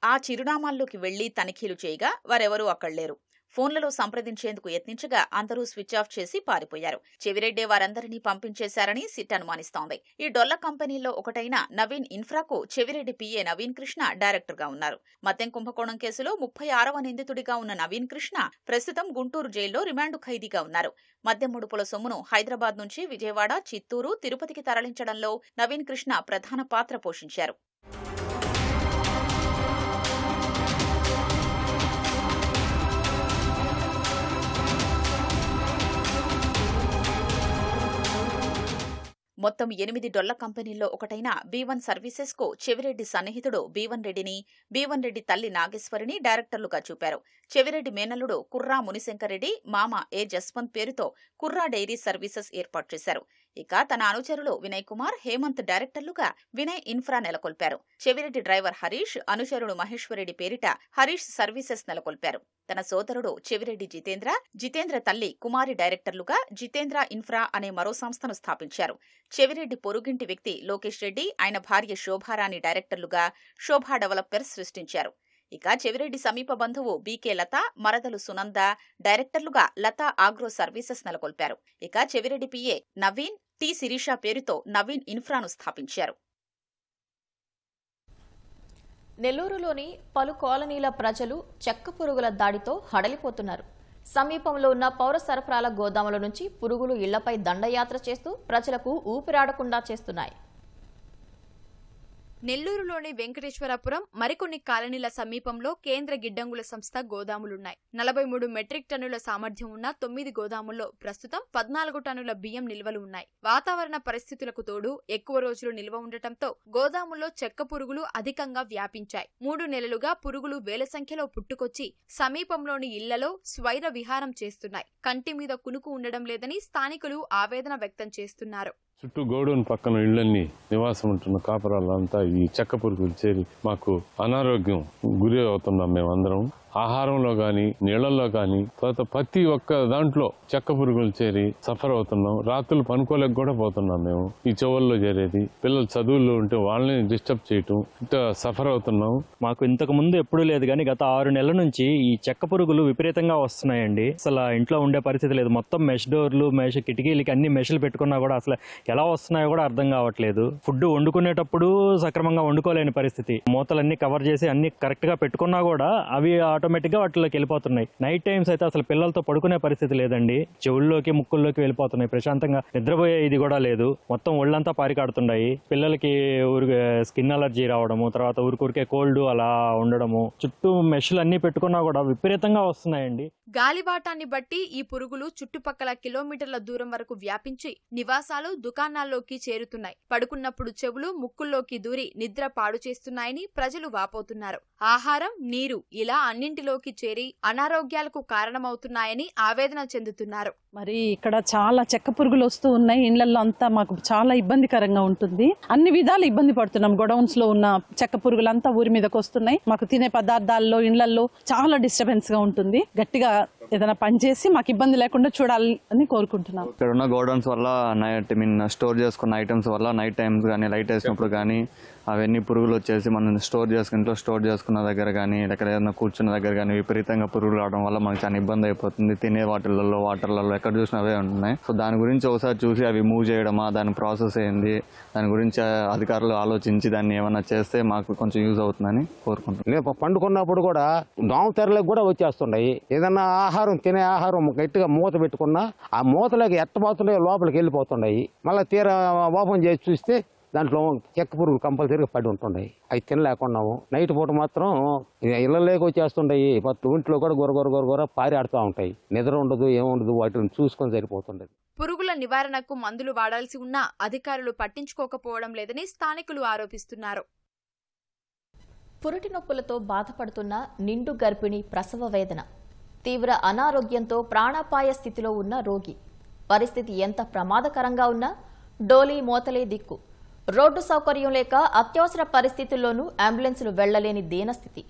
ఆ చిరునామాల్లోకి వెళ్లి తనిఖీలు చేయగా వారెవరూ అక్కడ్లేరు. ఫోన్లలో సంప్రదించేందుకు యత్నించగా అందరూ స్విచ్ ఆఫ్ చేసి పారిపోయారు. చెవిరెడ్డే వారందరినీ పంపించేశారని సిట్ అనుమానిస్తోంది. ఈ డొల్ల కంపెనీల్లో ఒకటైన నవీన్ ఇన్ఫ్రాకు చెవిరెడ్డి పిఏ నవీన్ కృష్ణ డైరెక్టర్గా ఉన్నారు. మద్యం కుంభకోణం కేసులో 36వ నిందితుడిగా ఉన్న నవీన్ కృష్ణ ప్రస్తుతం గుంటూరు జైల్లో రిమాండ్ ఖైదీగా ఉన్నారు. మద్యం ముడుపుల సొమ్మును హైదరాబాద్ నుంచి విజయవాడ, చిత్తూరు, తిరుపతికి తరలించడంలో నవీన్ కృష్ణ ప్రధాన పాత్ర పోషించారు. మొత్తం 8 డొల్ల కంపెనీల్లో ఒకటైన B1 సర్వీసెస్ కు చెవిరెడ్డి సన్నిహితుడు B1 రెడ్డిని, B1 రెడ్డి తల్లి నాగేశ్వరిని డైరెక్టర్లుగా చూపారు. చెవిరెడ్డి మేనల్లుడు కుర్రా మునిశంకర్ రెడ్డి, మామ ఏ జస్వంత్ పేరుతో కుర్రా డైరీ సర్వీసెస్ ఏర్పాటు చేశారు. ఇక తన అనుచరులు వినయ్ కుమార్, హేమంత్ డైరెక్టర్లుగా వినయ్ ఇన్ఫ్రా నెలకొల్పారు. చెవిరెడ్డి డ్రైవర్ హరీష్, అనుచరుడు మహేశ్వరరెడ్డి పేరిట హరీష్ సర్వీసెస్ నెలకొల్పారు. తన సోదరుడు చెవిరెడ్డి జితేంద్ర తల్లి కుమారి డైరెక్టర్లుగా జితేంద్ర ఇన్ఫ్రా అనే మరో సంస్థను స్థాపించారు. చెవిరెడ్డి పొరుగింటి వ్యక్తి లోకేష్ రెడ్డి, ఆయన భార్య శోభారాణి డైరెక్టర్లుగా శోభా డెవలపర్స్ సృష్టించారు. ఇక చెవిరెడ్డి సమీప బంధువు బీకే లత, మరదలు సునంద డైరెక్టర్లుగా లతా ఆగ్రో సర్వీసెస్ నెలకొల్పారు. ఇక చెవిరెడ్డి పిఏ నవీన్ టి శిరీష పేరుతో నవీన్ ఇన్ఫ్రాను స్థాపించారు. నెల్లూరులోని పలు కాలనీల ప్రజలు చెక్క పురుగుల దాడితో హడలిపోతున్నారు. సమీపంలో ఉన్న పౌర సరఫరాల గోదాముల నుంచి పురుగులు ఇళ్లపై దండయాత్ర చేస్తూ ప్రజలకు ఊపిరాడకుండా చేస్తున్నాయి. నెల్లూరులోని వెంకటేశ్వరపురం మరికొన్ని కాలనీల సమీపంలో కేంద్ర గిడ్డంగుల సంస్థ గోదాములున్నాయి. 43 మెట్రిక్ టన్నుల సామర్థ్యం ఉన్న 9 గోదాముల్లో ప్రస్తుతం 14 టన్నుల బియ్యం నిల్వలు ఉన్నాయి. వాతావరణ పరిస్థితులకు తోడు ఎక్కువ రోజులు నిల్వ ఉండటంతో గోదాముల్లో చెక్క పురుగులు అధికంగా వ్యాపించాయి. 3 నెలలుగా పురుగులు వేల సంఖ్యలో పుట్టుకొచ్చి సమీపంలోని ఇళ్లలో స్వైర విహారం చేస్తున్నాయి. కంటి మీద కునుకు ఉండడం లేదని స్థానికులు ఆవేదన వ్యక్తం చేస్తున్నారు. చుట్టూ గోడౌన్ పక్కన ఇళ్లన్నీ నివాసం ఉంటున్న కాపురాలంతా ఈ చెక్క పురుగులు చేరి మాకు అనారోగ్యం గురి అవుతున్నాం. మేమందరం ఆహారంలో గాని నీళ్లలో గాని తర్వాత ప్రతి ఒక్క దాంట్లో చెక్క పురుగులు చేరి సఫర్ అవుతున్నాం. రాత్రులు పనుకోలేక కూడా పోతున్నాం. మేము ఈ చెవుల్లో చేరేది, పిల్లలు చదువుల్లో ఉంటే వాళ్ళని డిస్టర్బ్ చేయటం, ఇంత సఫర్ అవుతున్నాం. మాకు ఇంతకు ముందు ఎప్పుడూ లేదు కానీ గత 6 నెలల నుంచి ఈ చెక్క పురుగులు విపరీతంగా వస్తున్నాయండి. అసలు ఇంట్లో ఉండే పరిస్థితి లేదు. మొత్తం మెష్ డోర్లు, మెష్ కిటికీలకి అన్ని మెషలు పెట్టుకున్నా కూడా అసలు ఎలా వస్తున్నాయో కూడా అర్థం కావట్లేదు. ఫుడ్ వండుకునేటప్పుడు సక్రమంగా వండుకోలేని పరిస్థితి. మూతలన్నీ కవర్ చేసి అన్ని కరెక్ట్ గా పెట్టుకున్నా కూడా అవి ఆటోమేటిక్ గా వాటిలోకి వెళ్ళిపోతున్నాయి. నైట్ టైమ్స్ అయితే అసలు పిల్లలతో పడుకునే పరిస్థితి లేదండి. చెవుల్లోకి ముక్కుల్లోకి వెళ్ళిపోతున్నాయి. ప్రశాంతంగా నిద్రపోయే ఇది కూడా లేదు. మొత్తం ఒళ్ళంతా పారికాడుతున్నాయి. పిల్లలకి స్కిన్ అలర్జీ రావడము, తర్వాత ఊరికే కోల్డ్ అలా ఉండడము, చుట్టూ మెషలు అన్ని పెట్టుకున్నా కూడా విపరీతంగా వస్తున్నాయండి. గాలివాటాన్ని బట్టి ఈ పురుగులు చుట్టుపక్కల కిలోమీటర్ల దూరం వరకు వ్యాపించి నివాసాలు, దుకాణాల్లోకి చేరుతున్నాయి. పడుకున్నప్పుడు చెవులు, ముక్కుల్లోకి దూరి నిద్ర పాడు చేస్తున్నాయని ప్రజలు వాపోతున్నారు. ఆహారం, నీరు ఇలా అన్నింటిలోకి చేరి అనారోగ్యాలకు కారణమవుతున్నాయని ఆవేదన చెందుతున్నారు. మరి ఇక్కడ చాలా చెక్క పురుగులు వస్తూ ఉన్నాయి. ఇళ్లలో అంతా మాకు చాలా ఇబ్బందికరంగా ఉంటుంది. అన్ని విధాలు ఇబ్బంది పడుతున్నాం. గొడౌన్స్ లో ఉన్న చెక్క పురుగులంతా ఊరి మీదకి వస్తున్నాయి. మాకు తినే పదార్థాల్లో, ఇళ్లలో చాలా డిస్టర్బెన్స్ గా ఉంటుంది. గట్టిగా ఏదైనా పని చేసి మాకు ఇబ్బంది లేకుండా చూడాలని కోరుకుంటున్నాం. ఇక్కడ ఉన్న గోడౌన్స్ వల్ల స్టోర్ చేసుకున్న ఐటమ్స్ వల్ల నైట్ టైమ్స్ కానీ లైట్ వేసినప్పుడు కానీ అవన్నీ పురుగులు వచ్చేసి మనం ఇంట్లో స్టోర్ చేసుకున్న దగ్గర కానీ ఎక్కడ ఏదైనా కూర్చున్న దగ్గర కానీ విపరీతంగా పురుగులు రావడం వల్ల మనకు చాలా ఇబ్బంది అయిపోతుంది. తినే వాటర్లలో ఎక్కడ చూసినా అవే ఉంటున్నాయి. సో దాని గురించి ఒకసారి చూసి అవి మూవ్ చేయడమా, దాని ప్రాసెస్ ఏంది, దాని గురించి అధికారులు ఆలోచించి దాన్ని ఏమైనా చేస్తే మాకు కొంచెం యూజ్ అవుతుందని కోరుకుంటున్నాం. పండుకున్నప్పుడు కూడా దోమ తెరలకు కూడా వచ్చేస్తున్నాయి. ఏదన్నా తినే ఆహారం గట్టిగా మూత పెట్టుకున్నా ఆ మూతలోకి ఎట్టబోతున్నాయి, లోపలికి వెళ్ళిపోతున్నాయి. మళ్ళీ తీర ఓపెన్ చేసి చూస్తే దాంట్లో చెక్క పురుగులు కంపల్సరీగా పడి ఉంటున్నాయి. అవి తినలేకున్నాము. నైట్ పూట మాత్రం ఇళ్ళలోకి వచ్చేస్తుంటాయి. ఇంట్లో కూడా గొర పారి ఆడుతూ ఉంటాయి. నిద్ర ఉండదు, ఏముండదు. వాటిని చూసుకొని సరిపోతుండదు. పురుగుల నివారణకు మందులు వాడాల్సి ఉన్నా అధికారులు పట్టించుకోకపోవడం లేదని స్థానికులు ఆరోపిస్తున్నారు. పురిటి నొప్పులతో బాధపడుతున్న నిండు గర్భిణి ప్రసవ వేదన, తీవ్ర అనారోగ్యంతో ప్రాణాపాయ స్థితిలో ఉన్న రోగి పరిస్థితి ఎంత ప్రమాదకరంగా ఉన్నా డోలీ మోతలే దిక్కు. రోడ్డు సౌకర్యం లేక అత్యవసర పరిస్థితుల్లోనూ అంబులెన్సులు వెళ్లలేని దీనస్థితి.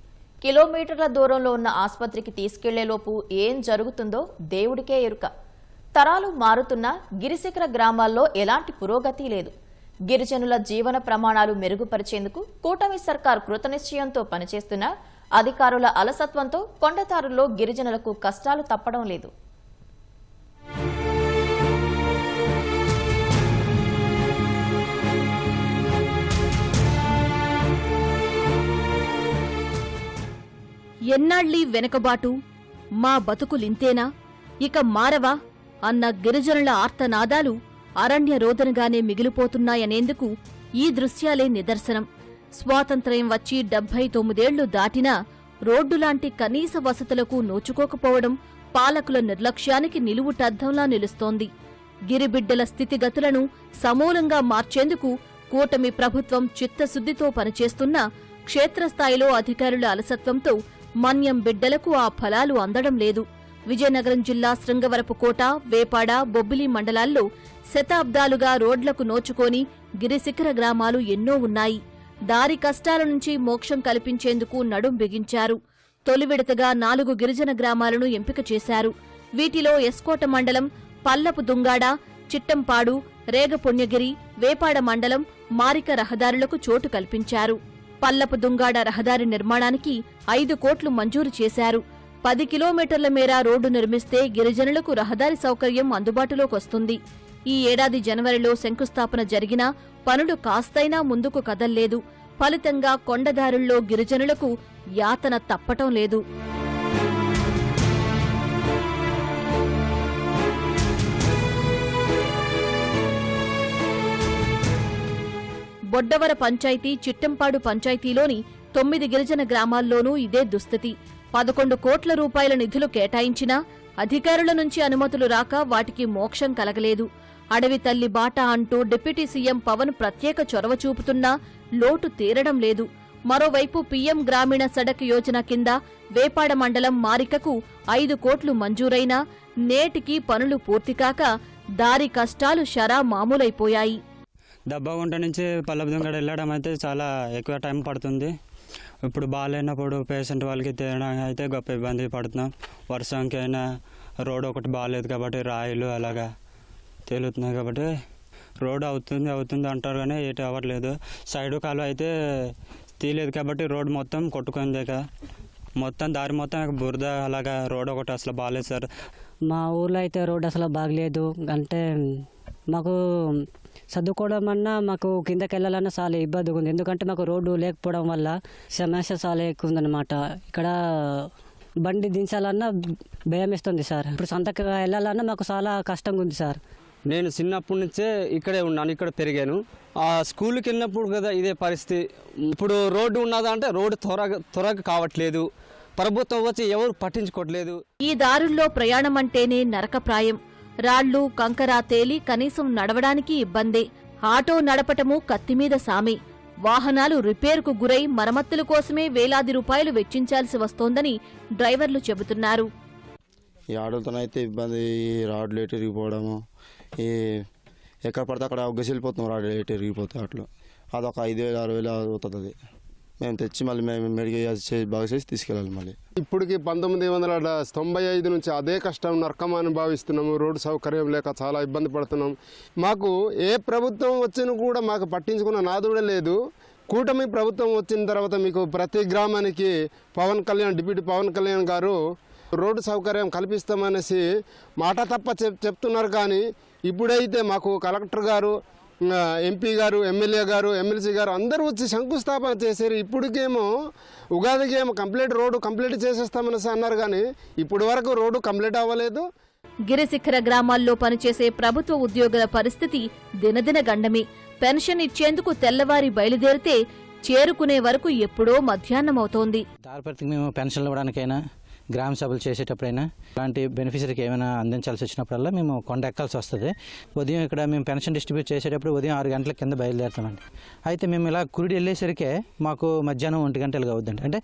కిలోమీటర్ల దూరంలో ఉన్న ఆసుపత్రికి తీసుకెళ్లేలోపు ఏం జరుగుతుందో దేవుడికే ఎరుక. తరాలు మారుతున్నా గిరిశిఖర గ్రామాల్లో ఎలాంటి పురోగతి లేదు. గిరిజనుల జీవన ప్రమాణాలు మెరుగుపరిచేందుకు కూటమి సర్కార్ కృతనిశ్చయంతో పనిచేస్తున్నా అధికారుల అలసత్వంతో కొండతారుల్లో గిరిజనులకు కష్టాలు తప్పడం లేదు. ఎన్నాళ్ళీ వెనకబాటు, మా బతుకులింతేనా, ఇక మారవా అన్న గిరిజనుల ఆర్తనాదాలు అరణ్య రోదనగానే మిగిలిపోతున్నాయనేందుకు ఈ దృశ్యాలే నిదర్శనం. స్వాతంత్ర్యం వచ్చి 79 దాటినా రోడ్డులాంటి కనీస వసతులకు నోచుకోకపోవడం పాలకుల నిర్లక్ష్యానికి నిలువుటద్దంలా నిలుస్తోంది. గిరిబిడ్డల స్థితిగతులను సమూలంగా మార్చేందుకు కూటమి ప్రభుత్వం చిత్తశుద్దితో పనిచేస్తున్నా క్షేత్రస్థాయిలో అధికారుల అలసత్వంతో మన్యం బిడ్డలకు ఆ ఫలాలు అందడం లేదు. విజయనగరం జిల్లా శృంగవరపుకోట, వేపాడ, బొబ్బిలి మండలాల్లో శతాబ్దాలుగా రోడ్లకు నోచుకొని గిరిశిఖర గ్రామాలు ఎన్నో ఉన్నాయి. దారి కష్టాల నుంచి మోక్షం కల్పించేందుకు నడుం బిగించారు. తొలి విడతగా 4 గిరిజన గ్రామాలను ఎంపిక చేశారు. వీటిలో ఎస్కోట మండలం, పల్లపు దుంగాడ, చిట్టంపాడు, రేగపుణ్యగిరి, వేపాడ మండలం మారిక రహదారులకు చోటు కల్పించారు. పల్లపు దుంగాడ రహదారి నిర్మాణానికి 5 కోట్లు మంజూరు చేశారు. 10 కిలోమీటర్ల మేర రోడ్డు నిర్మిస్తే గిరిజనులకు రహదారి సౌకర్యం అందుబాటులోకొస్తుంది. ఈ ఏడాది జనవరిలో శంకుస్థాపన జరిగినా పనులు కాస్తైనా ముందుకు కదల్లేదు. ఫలితంగా కొండదారుల్లో గిరిజనులకు యాతన తప్పటం లేదు. బొడ్డవర పంచాయతీ, చిట్టంపాడు పంచాయతీలోని 9 గిరిజన గ్రామాల్లోనూ ఇదే దుస్థితి. 11 కోట్ల రూపాయల నిధులు కేటాయించినా అధికారుల నుంచి అనుమతులు రాక వాటికి మోక్షం కలగలేదు. అడవి తల్లి బాట అంటూ డిప్యూటీ సీఎం పవన్ ప్రత్యేక చొరవ చూపుతున్నా లోటు తీరడం లేదు. మరోవైపు పీఎం గ్రామీణ సడక్ యోజన కింద వేపాడ మండలం మారికకు 5 కోట్లు మంజూరైనా నేటికి పనులు పూర్తికాక దారి కష్టాలు షరా మామూలైపోయాయి. దబ్బగుంట నుంచి పల్లపుదుంగడ వెళ్ళడం అయితే చాలా ఎక్కువ టైం పడుతుంది. ఇప్పుడు బాగాలేనప్పుడు పేషెంట్ వాళ్ళకి తినడానికి అయితే గొప్ప ఇబ్బంది పడుతున్నాం. వర్షంకి అయినా రోడ్ ఒకటి బాగాలేదు కాబట్టి రాయిలు అలాగా తేలుతున్నాయి కాబట్టి రోడ్ అవుతుంది అంటారు కానీ ఏటి అవ్వట్లేదు. సైడు కాలువ అయితే తీయలేదు కాబట్టి రోడ్ మొత్తం కొట్టుకుంది. మొత్తం దారి మొత్తం బురద అలాగా రోడ్ ఒకటి అసలు బాగాలేదు సార్. మా ఊర్లో అయితే రోడ్ అసలు బాగలేదు. అంటే మాకు చదువుకోవడం అన్నా మాకు కిందకి వెళ్ళాలన్నా చాలా ఇబ్బందిగా ఉంది. ఎందుకంటే మాకు రోడ్డు లేకపోవడం వల్ల సమస్య చాలా ఎక్కువ ఉందన్నమాట. ఇక్కడ బండి దించాలన్నా భయం వేస్తుంది సార్. ఇప్పుడు సంతకి వెళ్ళాలన్నా మాకు చాలా కష్టంగా ఉంది సార్. నేను చిన్నప్పటి నుంచే ఇక్కడే ఉన్నాను, ఇక్కడ పెరిగాను. ఆ స్కూల్కి వెళ్ళినప్పుడు కదా ఇదే పరిస్థితి. ఇప్పుడు రోడ్డు ఉన్నదా అంటే రోడ్డు త్వరగా కావట్లేదు. ప్రభుత్వం వచ్చి ఎవరు పట్టించుకోవట్లేదు. ఈ దారుల్లో ప్రయాణం అంటేనే నరకప్రాయం. రాళ్లు, కంకర తేలి కనీసం నడవడానికి ఇబ్బందే. ఆటో నడపటము కత్తిమీద సామే. వాహనాలు రిపేరుకు గురై మరమ్మతుల కోసమే వేలాది రూపాయలు వెచ్చించాల్సి వస్తోందని డ్రైవర్లు చెబుతున్నారు. ఈ ఆటోలతోనైతే ఇబ్బంది. రాడ్లు ఎటు ఇరిగిపోవడము, ఈ ఎక్కడ పడితే అక్కడ ఒగ్గసిల్లిపోతున్నాం. రాడ్లు ఎటు ఇరిగిపోతాయి అట్లా అదొక 5,000 6,000 అవుతుంది. మేము తెచ్చి మళ్ళీ మేము మెడికల్ బాగా చేసి తీసుకెళ్ళాలి. మళ్ళీ ఇప్పటికి 1995 నుంచి అదే కష్టం నరకమని భావిస్తున్నాము. రోడ్డు సౌకర్యం లేక చాలా ఇబ్బంది పడుతున్నాం. మాకు ఏ ప్రభుత్వం వచ్చినా కూడా మాకు పట్టించుకున్న నాదుడే లేదు. కూటమి ప్రభుత్వం వచ్చిన తర్వాత మీకు ప్రతి గ్రామానికి డిప్యూటీ పవన్ కళ్యాణ్ గారు రోడ్డు సౌకర్యం కల్పిస్తామనేసి మాట తప్ప చెప్తున్నారు. కానీ ఇప్పుడైతే మాకు కలెక్టర్ గారు, ఎంపీ గారు, ఎమ్మెల్యే గారు, ఎమ్మెల్సీ గారు అందరూ వచ్చి శంకుస్థాపన చేశారు. ఇప్పటికేమో ఉగాదికి ఏమో రోడ్డు కంప్లీట్ చేసేస్తామనేసి అన్నారు. కానీ ఇప్పటి వరకు రోడ్డు కంప్లీట్ అవ్వలేదు. గిరిశిఖర గ్రామాల్లో పనిచేసే ప్రభుత్వ ఉద్యోగుల పరిస్థితి దినదిన గండమే. పెన్షన్ ఇచ్చేందుకు తెల్లవారి బయలుదేరితే చేరుకునే వరకు ఎప్పుడో మధ్యాహ్నమవుతోంది. దారిపతికి మేము పెన్షన్లు ఇవ్వడానికైనా గ్రామ సభలు చేసేటప్పుడైనా ఇలాంటి బెనిఫిషరీకి ఏమైనా అందించాల్సి వచ్చినప్పుడల్లా మేము కొండ ఎక్కాల్సి వస్తుంది. ఉదయం ఇక్కడ మేము పెన్షన్ డిస్ట్రిబ్యూట్ చేసేటప్పుడు ఉదయం 6 గంటల కింద బయలుదేరుతామండి. అయితే మేము ఇలా కురిడి వెళ్ళేసరికే మాకు మధ్యాహ్నం 1 గంటలుగా అవుద్దండి. అంటే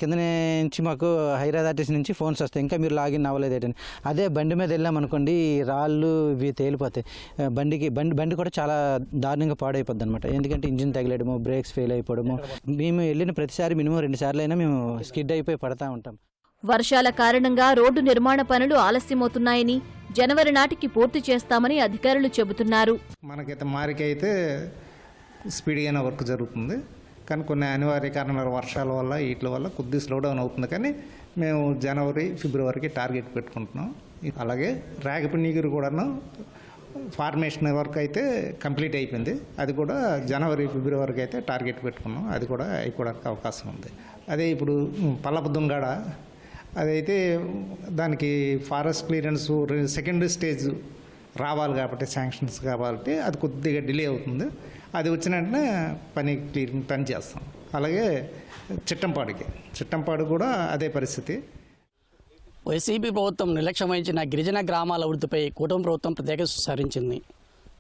కింద నుంచి మాకు హైదరాబాద్ నుంచి ఫోన్స్ వస్తాయి, ఇంకా మీరు లాగిన్ అవ్వలేదేటని. అదే బండి మీద వెళ్ళామనుకోండి, రాళ్ళు ఇవి తేలిపోతాయి. బండి కూడా చాలా దారుణంగా పాడైపోద్ది అనమాట. ఎందుకంటే ఇంజిన్ తగిలేయడము, బ్రేక్స్ ఫెయిల్ అయిపోవడము. మేము వెళ్ళిన ప్రతిసారి మినిమం 2 సార్లు అయినా మేము స్కిడ్ అయిపోయి పడతా ఉంటాం. వర్షాల కారణంగా రోడ్డు నిర్మాణ పనులు ఆలస్యమవుతున్నాయని, జనవరి నాటికి పూర్తి చేస్తామని అధికారులు చెబుతున్నారు. మనకైతే మారికైతే స్పీడ్గానే వర్క్ జరుగుతుంది, కానీ కొన్ని అనివార్య కారణాల వర్షాల వల్ల వీటి వల్ల కొద్ది స్లో డౌన్ అవుతుంది. కానీ మేము జనవరి ఫిబ్రవరికి టార్గెట్ పెట్టుకుంటున్నాం. అలాగే రాగపినీగిరి కూడాను ఫార్మేషన్ వర్క్ అయితే కంప్లీట్ అయిపోయింది. అది కూడా జనవరి ఫిబ్రవరికి అయితే టార్గెట్ పెట్టుకున్నాం. అది కూడా అయిపోవడానికి అవకాశం ఉంది. అదే ఇప్పుడు పల్లపుదుంగాడ అదైతే దానికి ఫారెస్ట్ క్లియరెన్స్ సెకండ్ స్టేజ్ రావాలి కాబట్టి, శాంక్షన్స్ కాబట్టి అది కొద్దిగా డిలే అవుతుంది. అది వచ్చిన వెంటనే పని చేస్తాం. అలాగే చిట్టంపాడు కూడా అదే పరిస్థితి. వైసీపీ ప్రభుత్వం నిర్లక్ష్యం వహించిన గిరిజన గ్రామాల అభివృద్ధిపై కూటమి ప్రభుత్వం ప్రత్యేక దృష్టి సారించింది.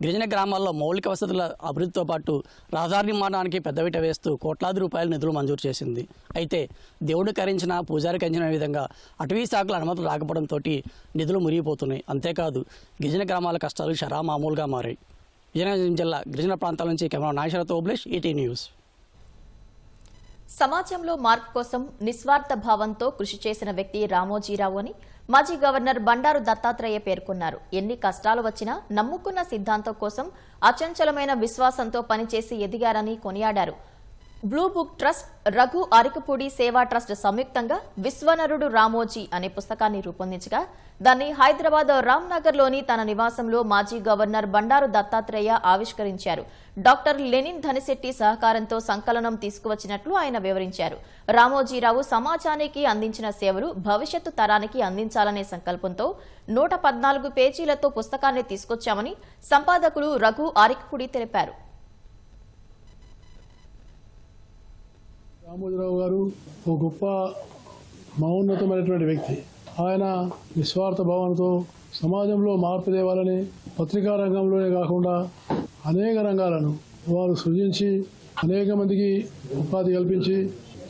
గిరిజన గ్రామాల్లో మౌలిక వసతుల అభివృద్ధితో పాటు రహదారి నిర్మాణానికి పెద్దపీట వేస్తూ కోట్లాది రూపాయల నిధులు మంజూరు చేసింది. అయితే దేవుడు కరించిన పూజారికి అంచిన విధంగా అటవీ శాఖల అనుమతులు రాకపోవడంతో నిధులు మురిగిపోతున్నాయి. అంతేకాదు గిరిజన గ్రామాల కష్టాలు మామూలుగా మారాయి. విజయనగరం జిల్లా గిరిజన ప్రాంతాల నుంచి కెమెరా నాగేశ్వరతో ఓబ్లేష్, ఈటీ న్యూస్. సమాజంలో మార్పు కోసం నిస్వార్థ భావంతో కృషి చేసిన వ్యక్తి రామోజీరావు అని మాజీ గవర్నర్ బండారు దత్తాత్రేయ పేర్కొన్నారు. ఎన్ని కష్టాలు వచ్చినా నమ్ముకున్న సిద్ధాంతం కోసం అచంచలమైన విశ్వాసంతో పనిచేసి ఎదిగారని కొనియాడారు. Blue book trust, Raghu Arikapudi సేవా ట్రస్ట్ సంయుక్తంగా విశ్వనరుడు రామోజీ అనే పుస్తకాన్ని రూపొందించగా దాన్ని హైదరాబాద్ రామ్నగర్లోని తన నివాసంలో మాజీ గవర్నర్ బండారు దత్తాత్రేయ ఆవిష్కరించారు. డాక్టర్ లెనిన్ ధనిశెట్టి సహకారంతో సంకలనం తీసుకువచ్చినట్లు ఆయన వివరించారు. రామోజీరావు సమాజానికి అందించిన సేవలు భవిష్యత్తు తరానికి అందించాలనే సంకల్పంతో 114 పేజీలతో పుస్తకాన్ని తీసుకొచ్చామని సంపాదకులు రఘు అరికపూడి తెలిపారు. రామోజీరావు గారు ఒక గొప్ప మహోన్నతమైనటువంటి వ్యక్తి. ఆయన నిస్వార్థ భావనతో సమాజంలో మార్పు తేవాలని పత్రికా రంగంలోనే కాకుండా అనేక రంగాలను వారు సృజించి అనేక మందికి ఉపాధి కల్పించి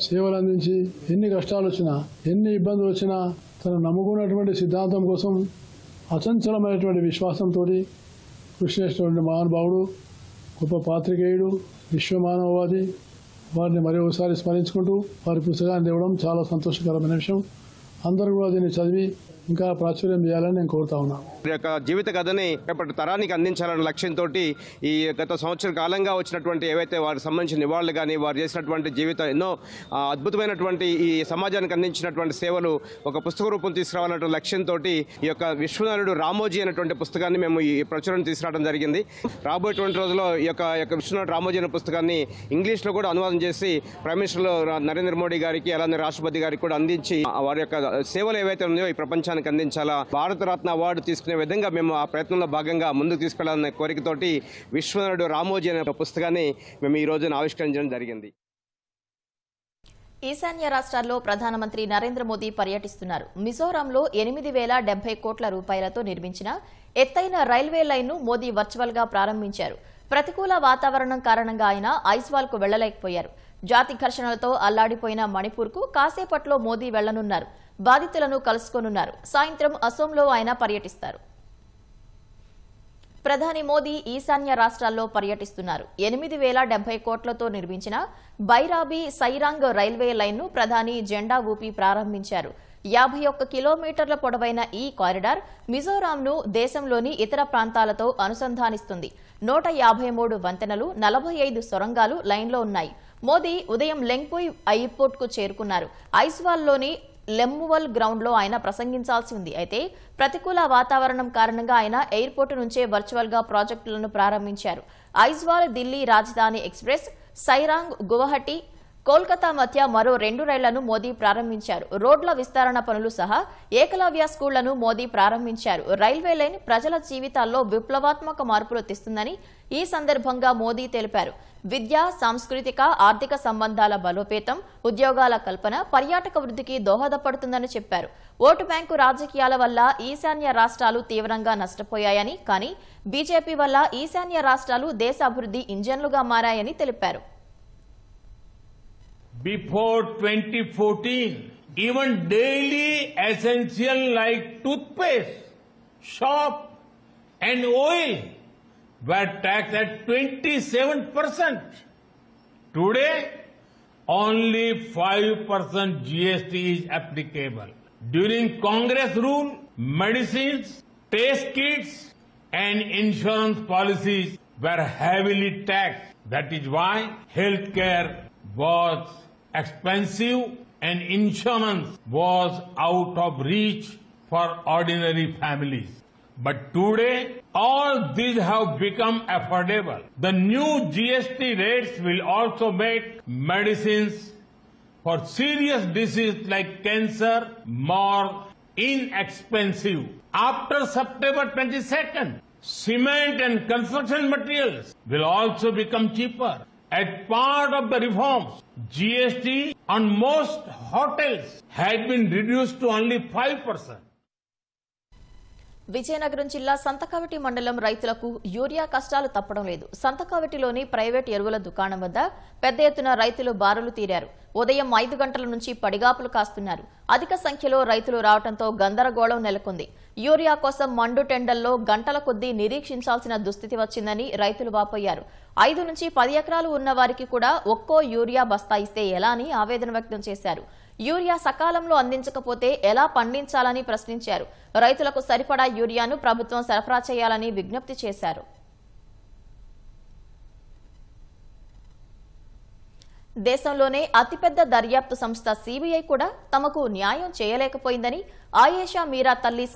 సేవలు అందించి ఎన్ని కష్టాలు వచ్చినా ఎన్ని ఇబ్బందులు వచ్చినా తను నమ్ముకున్నటువంటి సిద్ధాంతం కోసం అచంచలమైనటువంటి విశ్వాసంతో కృషి చేసినటువంటి మహానుభావుడు, గొప్ప పాత్రికేయుడు, విశ్వమానవవాది. వారిని మరి ఒకసారి స్మరించుకుంటూ వారి పుస్తకాన్ని తేవడం చాలా సంతోషకరమైన విషయం. అందరూ కూడా దీన్ని చదివి ఇంకా ప్రాచుర్యం చేయాలని నేను కోరుతా ఉన్నాను. యొక్క జీవిత కథని రేపటి తరానికి అందించాలన్న లక్ష్యంతో ఈ గత సంవత్సర కాలంగా వచ్చినటువంటి ఏవైతే వారికి సంబంధించిన నివాళులు కానీ వారు చేసినటువంటి జీవితం ఎన్నో అద్భుతమైనటువంటి ఈ సమాజానికి అందించినటువంటి సేవలు ఒక పుస్తక రూపం తీసుకురావాలన్న లక్ష్యంతో ఈ యొక్క విశ్వనరుడు రామోజీ అనేటువంటి పుస్తకాన్ని మేము ఈ ప్రచురణ తీసుకురావడం జరిగింది. రాబోయేటువంటి రోజుల్లో ఈ యొక్క విశ్వనరుడు రామోజీ అనే పుస్తకాన్ని ఇంగ్లీష్లో కూడా అనువాదం చేసి ప్రైమ్ మినిస్టర్ నరేంద్ర మోడీ గారికి అలానే రాష్ట్రపతి గారికి కూడా అందించి వారి యొక్క సేవలు ఏవైతే ఉన్నాయో ఈ ప్రపంచానికి అందించాలా, భారతరత్న అవార్డు తీసుకునే విధంగా మేము ఆ ప్రయత్నంలో భాగంగా ముందుకు తీసుకెళ్లాలనే కోరికతోటి విశ్వనరుడు రామోజీ అనే పుస్తకాన్ని మేము ఈ రోజున ఆవిష్కరించడం జరిగింది. ఈశాన్య రాష్ట్రాల్లో ప్రధానమంత్రి నరేంద్ర మోదీ పర్యటిస్తున్నారు. మిజోరాంలో 8,070 కోట్ల రూపాయలతో నిర్మించిన ఎత్తైన రైల్వే లైన్ను మోదీ వర్చువల్ గా ప్రారంభించారు. ప్రతికూల వాతావరణం కారణంగా ఆయన ఐజ్వాల్ కు వెళ్లలేకపోయారు. జాతి ఘర్షణలతో అల్లాడిపోయిన మణిపూర్కు కాసేపట్లో మోదీ వెళ్లనున్నారు. బాధితులను కలుసుకోనున్నారు. సాయంత్రం అసోంలో ఆయన పర్యటిస్తారు. ప్రధాని మోదీ ఈశాన్య రాష్ట్రాల్లో పర్యటిస్తున్నారు. 8,070 కోట్లతో నిర్మించిన బైరాబీ సైరాంగ్ రైల్వే లైన్ను ప్రధాని జెండా ఊపి ప్రారంభించారు. 51 కిలోమీటర్ల పొడవైన ఈ కారిడార్ మిజోరాంను దేశంలోని ఇతర ప్రాంతాలతో అనుసంధానిస్తుంది. 153 వంతెనలు, 45 సొరంగాలు లైన్లో ఉన్నాయి. మోదీ ఉదయం లెంగ్పుయ్ ఎయిర్పోర్ట్ కు చేరుకున్నారు. ఐజ్వాల్లోని లెమ్మువల్ గ్రౌండ్ లో ఆయన ప్రసంగించాల్సి ఉంది. అయితే ప్రతికూల వాతావరణం కారణంగా ఆయన ఎయిర్పోర్టు నుంచే వర్చువల్ గా ప్రాజెక్టులను ప్రారంభించారు. ఐజ్వాల్ ఢిల్లీ రాజధాని ఎక్స్ప్రెస్, సైరాంగ్ గువాహటి, కోల్కతా మధ్య మరో 2 రైళ్లను మోదీ ప్రారంభించారు. రోడ్ల విస్తరణ పనులు సహా ఏకలవ్య స్కూళ్లను మోదీ ప్రారంభించారు. రైల్వే లైన్ ప్రజల జీవితాల్లో విప్లవాత్మక మార్పులు తెస్తుందని ఈ సందర్భంగా మోదీ తెలిపారు. విద్య, సాంస్కృతిక, ఆర్థిక సంబంధాల బలోపేతం, ఉద్యోగాల కల్పన, పర్యాటక వృద్ధికి దోహదపడుతుందని చెప్పారు. ఓటు బ్యాంకు రాజకీయాల వల్ల ఈశాన్య రాష్ట్రాలు తీవ్రంగా నష్టపోయాయని, కానీ బీజేపీ వల్ల ఈశాన్య రాష్ట్రాలు దేశ అభివృద్ధి ఇంజన్లుగా మారాయని తెలిపారు. Before 2014, even daily essential like toothpaste, soap and oil were taxed at 27%. Today, only 5% GST is applicable. During Congress rule, medicines, test kits and insurance policies were heavily taxed. That is why healthcare was expensive and insurance was out of reach for ordinary families. But today, all these have become affordable. The new GST rates will also make medicines for serious diseases like cancer more inexpensive. After September 22nd, cement and construction materials will also become cheaper. As part of the reforms, GST on most hotels had been reduced to only 5%. Vizianagaram జిల్లా సంతకవటి మండలం రైతులకు urea కష్టాలు తప్పడం లేదు. సంతకవటిలోని private ఎరువుల దుకాణం వద్ద పెద్ద ఎత్తున రైతులు బారులు తీరారు. ఉదయం 5 గంటల నుంచి పడిగాపులు కాస్తున్నారు. అధిక సంఖ్యలో రైతులు రావడంతో గందరగోళం నెలకొంది. యూరియా కోసం మండు టెండల్లో గంటల కొద్దీ నిరీక్షించాల్సిన దుస్థితి వచ్చిందని రైతులు వాపోయారు. 5 నుంచి 10 ఎకరాలు ఉన్న వారికి కూడా ఒక్కో యూరియా బస్తా ఇస్తే ఎలా అని ఆవేదన వ్యక్తం చేశారు. యూరియా సకాలంలో అందించకపోతే ఎలా పండించాలని ప్రశ్నించారు. రైతులకు సరిపడా యూరియాను ప్రభుత్వం సరఫరా చేయాలని విజ్ఞప్తి చేశారు. దేశంలోనే అతిపెద్ద దర్యాప్తు సంస్థ సిబిఐ కూడా తమకు న్యాయం చేయలేకపోయిందని ఆయేషా మీరా తల్లి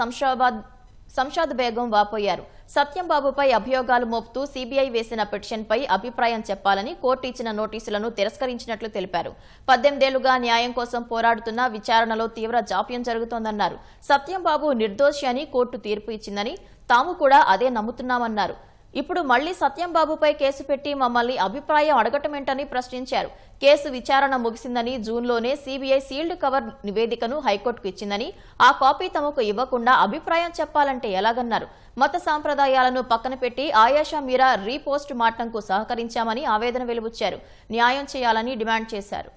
సంషాద్ బేగం వాపోయారు. సత్యంబాబుపై అభియోగాలు మోపుతూ సిబిఐ వేసిన పిటిషన్పై అభిప్రాయం చెప్పాలని కోర్టు ఇచ్చిన నోటీసులను తిరస్కరించినట్లు తెలిపారు. 18 ఏళ్లుగా న్యాయం కోసం పోరాడుతున్న విచారణలో తీవ్ర జాప్యం జరుగుతోందన్నారు. సత్యంబాబు నిర్దోషి అని కోర్టు తీర్పు ఇచ్చిందని తాము కూడా అదే నమ్ముతున్నామన్నారు. ఇప్పుడు మళ్లీ సత్యంబాబుపై కేసు పెట్టి మమ్మల్ని అభిప్రాయం అడగటమేంటని ప్రశ్నించారు. కేసు విచారణ ముగిసిందని, జూన్లోనే సిబిఐ సీల్డ్ కవర్ నివేదికను హైకోర్టుకు ఇచ్చిందని, ఆ కాపీ తమకు ఇవ్వకుండా అభిప్రాయం చెప్పాలంటే ఎలాగన్నారు. మత సాంప్రదాయాలను పక్కన పెట్టి ఆయేషా మీరా రీపోస్ట్ మార్టంకు సహకరించామని ఆవేదన వెలుబుచ్చారు. న్యాయం చేయాలని డిమాండ్ చేశారు.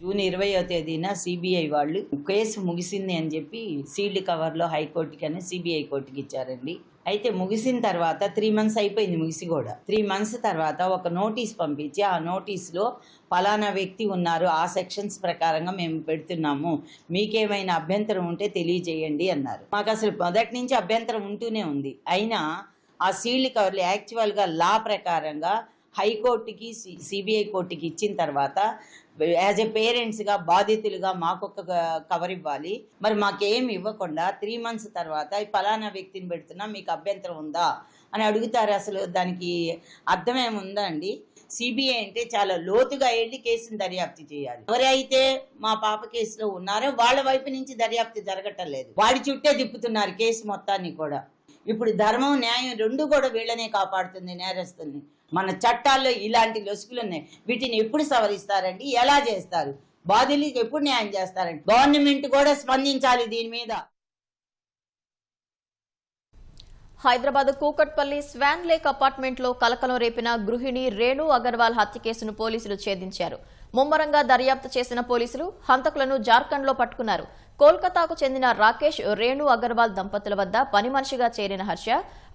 జూన్ 20వ తేదీన సిబిఐ వాళ్ళు కేసు ముగిసింది అని చెప్పి సీల్డ్ కవర్లో హైకోర్టుకి అని సిబిఐ కోర్టుకి ఇచ్చారండి. అయితే ముగిసిన తర్వాత 3 months అయిపోయింది, ముగిసి కూడా 3 months తర్వాత ఒక నోటీస్ పంపించి ఆ నోటీస్లో ఫలానా వ్యక్తి ఉన్నారు, ఆ సెక్షన్స్ ప్రకారంగా మేము పెడుతున్నాము, మీకేమైనా అభ్యంతరం ఉంటే తెలియజేయండి అన్నారు. మాకు అసలు మొదటి నుంచి అభ్యంతరం ఉంటూనే ఉంది. అయినా ఆ సీల్డ్ కవర్లు యాక్చువల్గా లా ప్రకారంగా హైకోర్టుకి సిబిఐ కోర్టుకి ఇచ్చిన తర్వాత యాజ్ ఏ పేరెంట్స్గా బాధితులుగా మాకొక కవర్ ఇవ్వాలి. మరి మాకేం ఇవ్వకుండా 3 months తర్వాత ఫలానా వ్యక్తిని పెడుతున్నా, మీకు అభ్యంతరం ఉందా అని అడుగుతారు. అసలు దానికి అర్థమేముందా అండి? సిబిఐ అంటే చాలా లోతుగా వెళ్ళి కేసుని దర్యాప్తు చేయాలి. ఎవరైతే మా పాప కేసులో ఉన్నారో వాళ్ళ వైపు నుంచి దర్యాప్తు జరగటం లేదు, వాడి చుట్టే తిప్పుతున్నారు కేసు మొత్తాన్ని కూడా. ఇప్పుడు ధర్మం, న్యాయం రెండు కూడా వీళ్ళనే కాపాడుతుంది నేరస్తుల్ని. మన చట్టాల్లో ఇలాంటి లొసుకులు ఉన్నాయి. వీటిని ఎప్పుడు సవరిస్తారండి? ఎలా చేస్తారు? బాధితులకు ఎప్పుడు న్యాయం చేస్తారండి? గవర్నమెంట్ కూడా స్పందించాలి దీని మీద. హైదరాబాద్ కూకట్పల్లి స్వాన్ లేక్ అపార్ట్మెంట్లో కలకలం రేపిన గృహిణి రేణు అగర్వాల్ హత్య కేసును పోలీసులు ఛేదించారు. ముమ్మరంగా దర్యాప్తు చేసిన పోలీసులు హంతకులను జార్ఖండ్లో పట్టుకున్నారు. కోల్కతాకు చెందిన రాకేష్, రేణు అగర్వాల్ దంపతుల వద్ద పని మనిషిగా చేరిన హర్ష,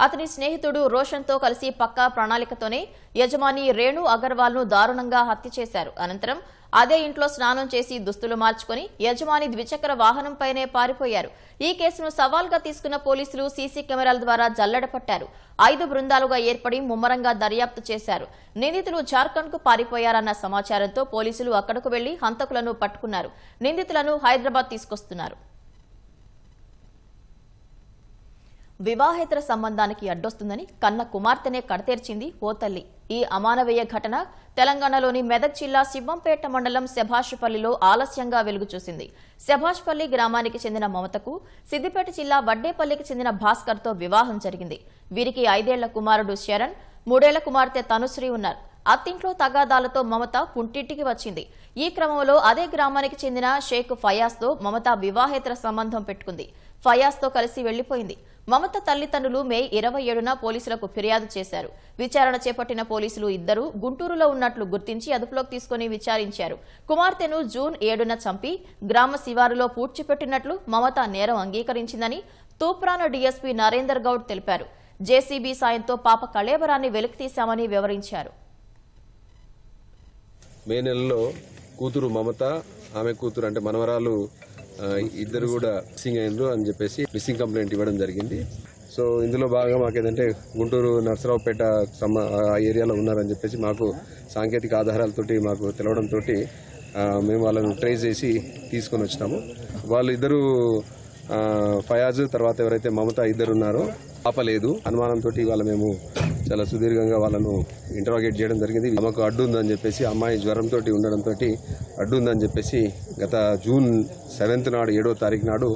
అతని స్నేహితుడు రోషన్తో కలిసి పక్కా ప్రణాళికతోనే యజమాని రేణు అగర్వాల్ను దారుణంగా హత్య చేశారు. అనంతరం అదే ఇంట్లో స్నానం చేసి దుస్తులు మార్చుకుని యజమాని ద్విచక్ర వాహనంపైనే పారిపోయారు. ఈ కేసును సవాల్గా తీసుకున్న పోలీసులు సీసీ కెమెరాల ద్వారా జల్లెడ పట్టారు. 5 బృందాలుగా ఏర్పడి ముమ్మరంగా దర్యాప్తు చేశారు. నిందితులు జార్ఖండ్కు పారిపోయారన్న సమాచారంతో పోలీసులు అక్కడకు వెళ్లి హంతకులను పట్టుకున్నారు. నిందితులను హైదరాబాద్ తీసుకొస్తున్నారు. వివాహేతర సంబంధానికి అడ్డొస్తుందని కన్న కుమార్తెనే కడతేర్చింది ఓ తల్లి. ఈ అమానవీయ ఘటన తెలంగాణలోని మెదక్ జిల్లా శివంపేట మండలం శభాష్పల్లిలో ఆలస్యంగా వెలుగు చూసింది. శభాష్పల్లి గ్రామానికి చెందిన మమతకు సిద్దిపేట జిల్లా వడ్డేపల్లికి చెందిన భాస్కర్తో వివాహం జరిగింది. వీరికి 5 ఏళ్ల కుమారుడు శరణ్, 3 ఏళ్ల కుమార్తె తనుశ్రీ ఉన్నారు. అత్తింట్లో తగాదాలతో మమత పుంటింటికి వచ్చింది. ఈ క్రమంలో అదే గ్రామానికి చెందిన షేక్ ఫయాజ్తో మమత వివాహేతర సంబంధం పెట్టుకుంది. ఫయాజ్తో కలిసి వెళ్లిపోయింది. మమత తల్లిదండ్రులు మే 27న పోలీసులకు ఫిర్యాదు చేశారు. విచారణ చేపట్టిన పోలీసులు ఇద్దరు గుంటూరులో ఉన్నట్లు గుర్తించి అదుపులోకి తీసుకుని విచారించారు. కుమార్తెను జూన్ 7న చంపి గ్రామ శివారులో పూడ్చిపెట్టినట్లు మమత నేరం అంగీకరించిందని తూప్రాన డీఎస్పీ నరేందర్ గౌడ్ తెలిపారు. జేసీబీ సాయంతో పాప కళేబరాన్ని వెలికితీశామని వివరించారు. మే నెలలో కూతురు మమత, ఆమె కూతురు అంటే మనవరాలు ఇద్దరు కూడా మిస్సింగ్ అయినరు అని చెప్పేసి మిస్సింగ్ కంప్లైంట్ ఇవ్వడం జరిగింది. సో ఇందులో భాగంగా మాకేంటంటే గుంటూరు నర్సరావుపేట ఆ ఏరియాలో ఉన్నారని చెప్పేసి మాకు సాంకేతిక ఆధారాలతోటి మాకు తెలవడంతో మేము వాళ్ళను ట్రేస్ చేసి తీసుకొని వచ్చినాము. వాళ్ళు ఇద్దరు ఫయాజ్ తర్వాత ఎవరైతే మమత ఇద్దరు ఉన్నారో ఆపలేదు. అనుమానంతో వాళ్ళ మేము చాలా సుదీర్ఘంగా వాళ్ళను ఇంటరాగేట్ చేయడం జరిగింది. ఆమెకు అడ్డు ఉందని చెప్పేసి, అమ్మాయి జ్వరంతో ఉండడంతో అడ్డు ఉందని చెప్పేసి గత జూన్ 7th నాడు 7వ తారీఖు నాడు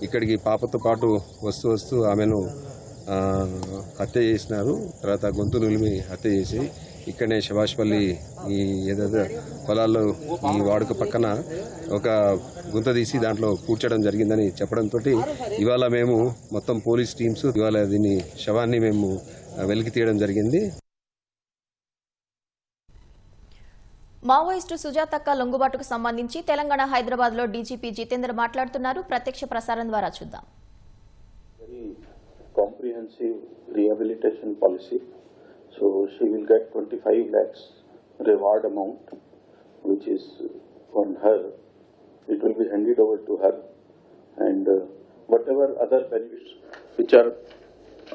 ఇక్కడికి పాపతో పాటు వస్తూ ఆమెను హత్య చేసినారు. తర్వాత గొంతు నులిమి హత్య చేసి ఇక్కడనే శభాష్పల్లి ఈ ఏదైతే పొలాల్లో ఈ వాడుక పక్కన ఒక గుంత తీసి దాంట్లో పూడ్చడం జరిగిందని చెప్పడంతో ఇవాళ మేము మొత్తం పోలీస్ టీమ్స్ ఇవాళ దీన్ని శవాన్ని మేము వెలికి తీయడం జరిగింది. మావోయిస్టు సుజాతక్క లొంగుబాటుకు సంబంధించి తెలంగాణ హైదరాబాద్ లో డీజీపీ జితేందర్ మాట్లాడుతున్నారు. ప్రత్యక్ష ప్రసారం ద్వారా చూద్దాం. Comprehensive rehabilitation policy. So she will get 25 lakhs reward amount, which is on her. It will be handed over to her, and whatever other benefits which are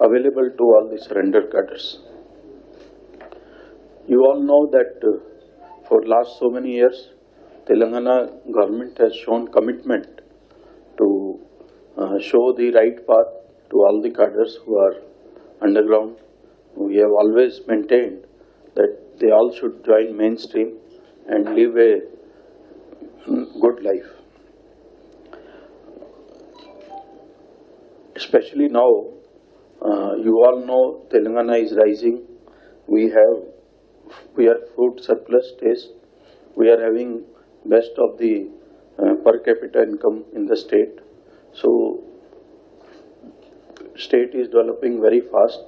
available to all the surrendered cadres. You all know that for last so many years, Telangana government has shown commitment to show the right path to all the cadres who are underground. We have always maintained that they all should join mainstream and live a good life. Especially now, you all know Telangana is rising. We are food surplus state. We are having best of the per capita income in the state. So state is developing very fast.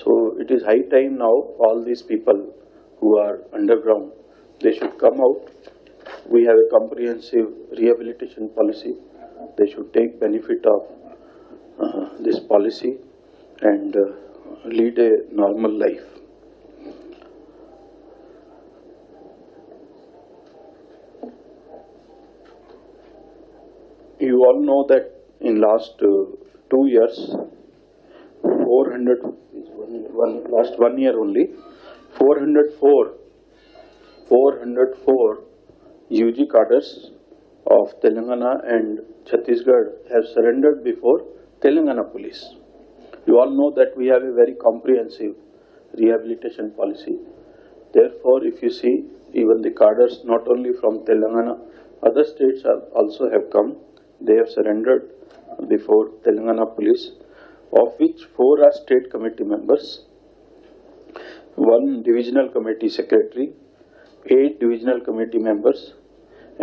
So it is high time now all these people who are underground, they should come out. We have a comprehensive rehabilitation policy. They should take benefit of this policy and lead a normal life. You all know that in last 2 years, 1 year only, 404 UG cadres of Telangana and Chhattisgarh have surrendered before Telangana police. You all know that we have a very comprehensive rehabilitation policy. Therefore, if you see, even the cadres not only from Telangana, other states also have come. They have surrendered before Telangana police, of which 4 are state committee members, 1 divisional committee secretary, 8 divisional committee members,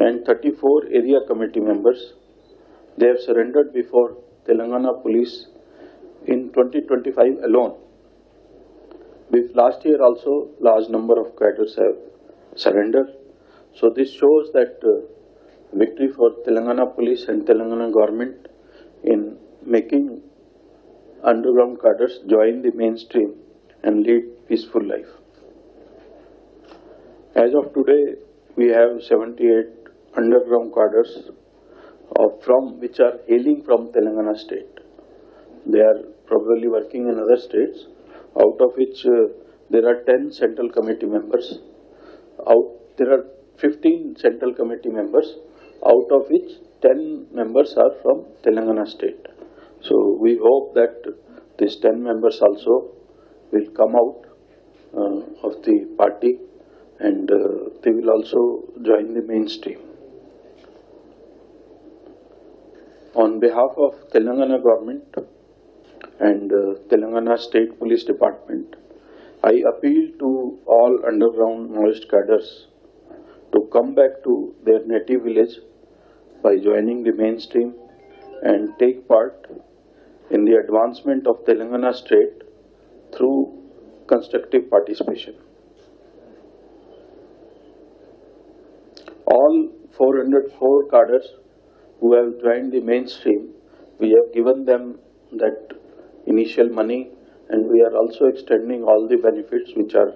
and 34 area committee members. They have surrendered before Telangana police in 2025 alone. With last year also, large number of cadres have surrendered. So this shows that victory for Telangana police and Telangana government in making underground cadres join the mainstream and lead peaceful life. As of today, we have 78 underground cadres which are hailing from Telangana state. They are probably working in other states, out of which there are 10 central committee members. There are 15 central committee members, out of which 10 members are from Telangana state. So we hope that these 10 members also will come out of the party and they will also join the mainstream. On behalf of Telangana government and Telangana State Police Department, I appeal to all underground Maoist cadres to come back to their native village by joining the mainstream and take part in the advancement of Telangana state through constructive participation. All 404 cadres who have joined the mainstream, we have given them that initial money and we are also extending all the benefits which are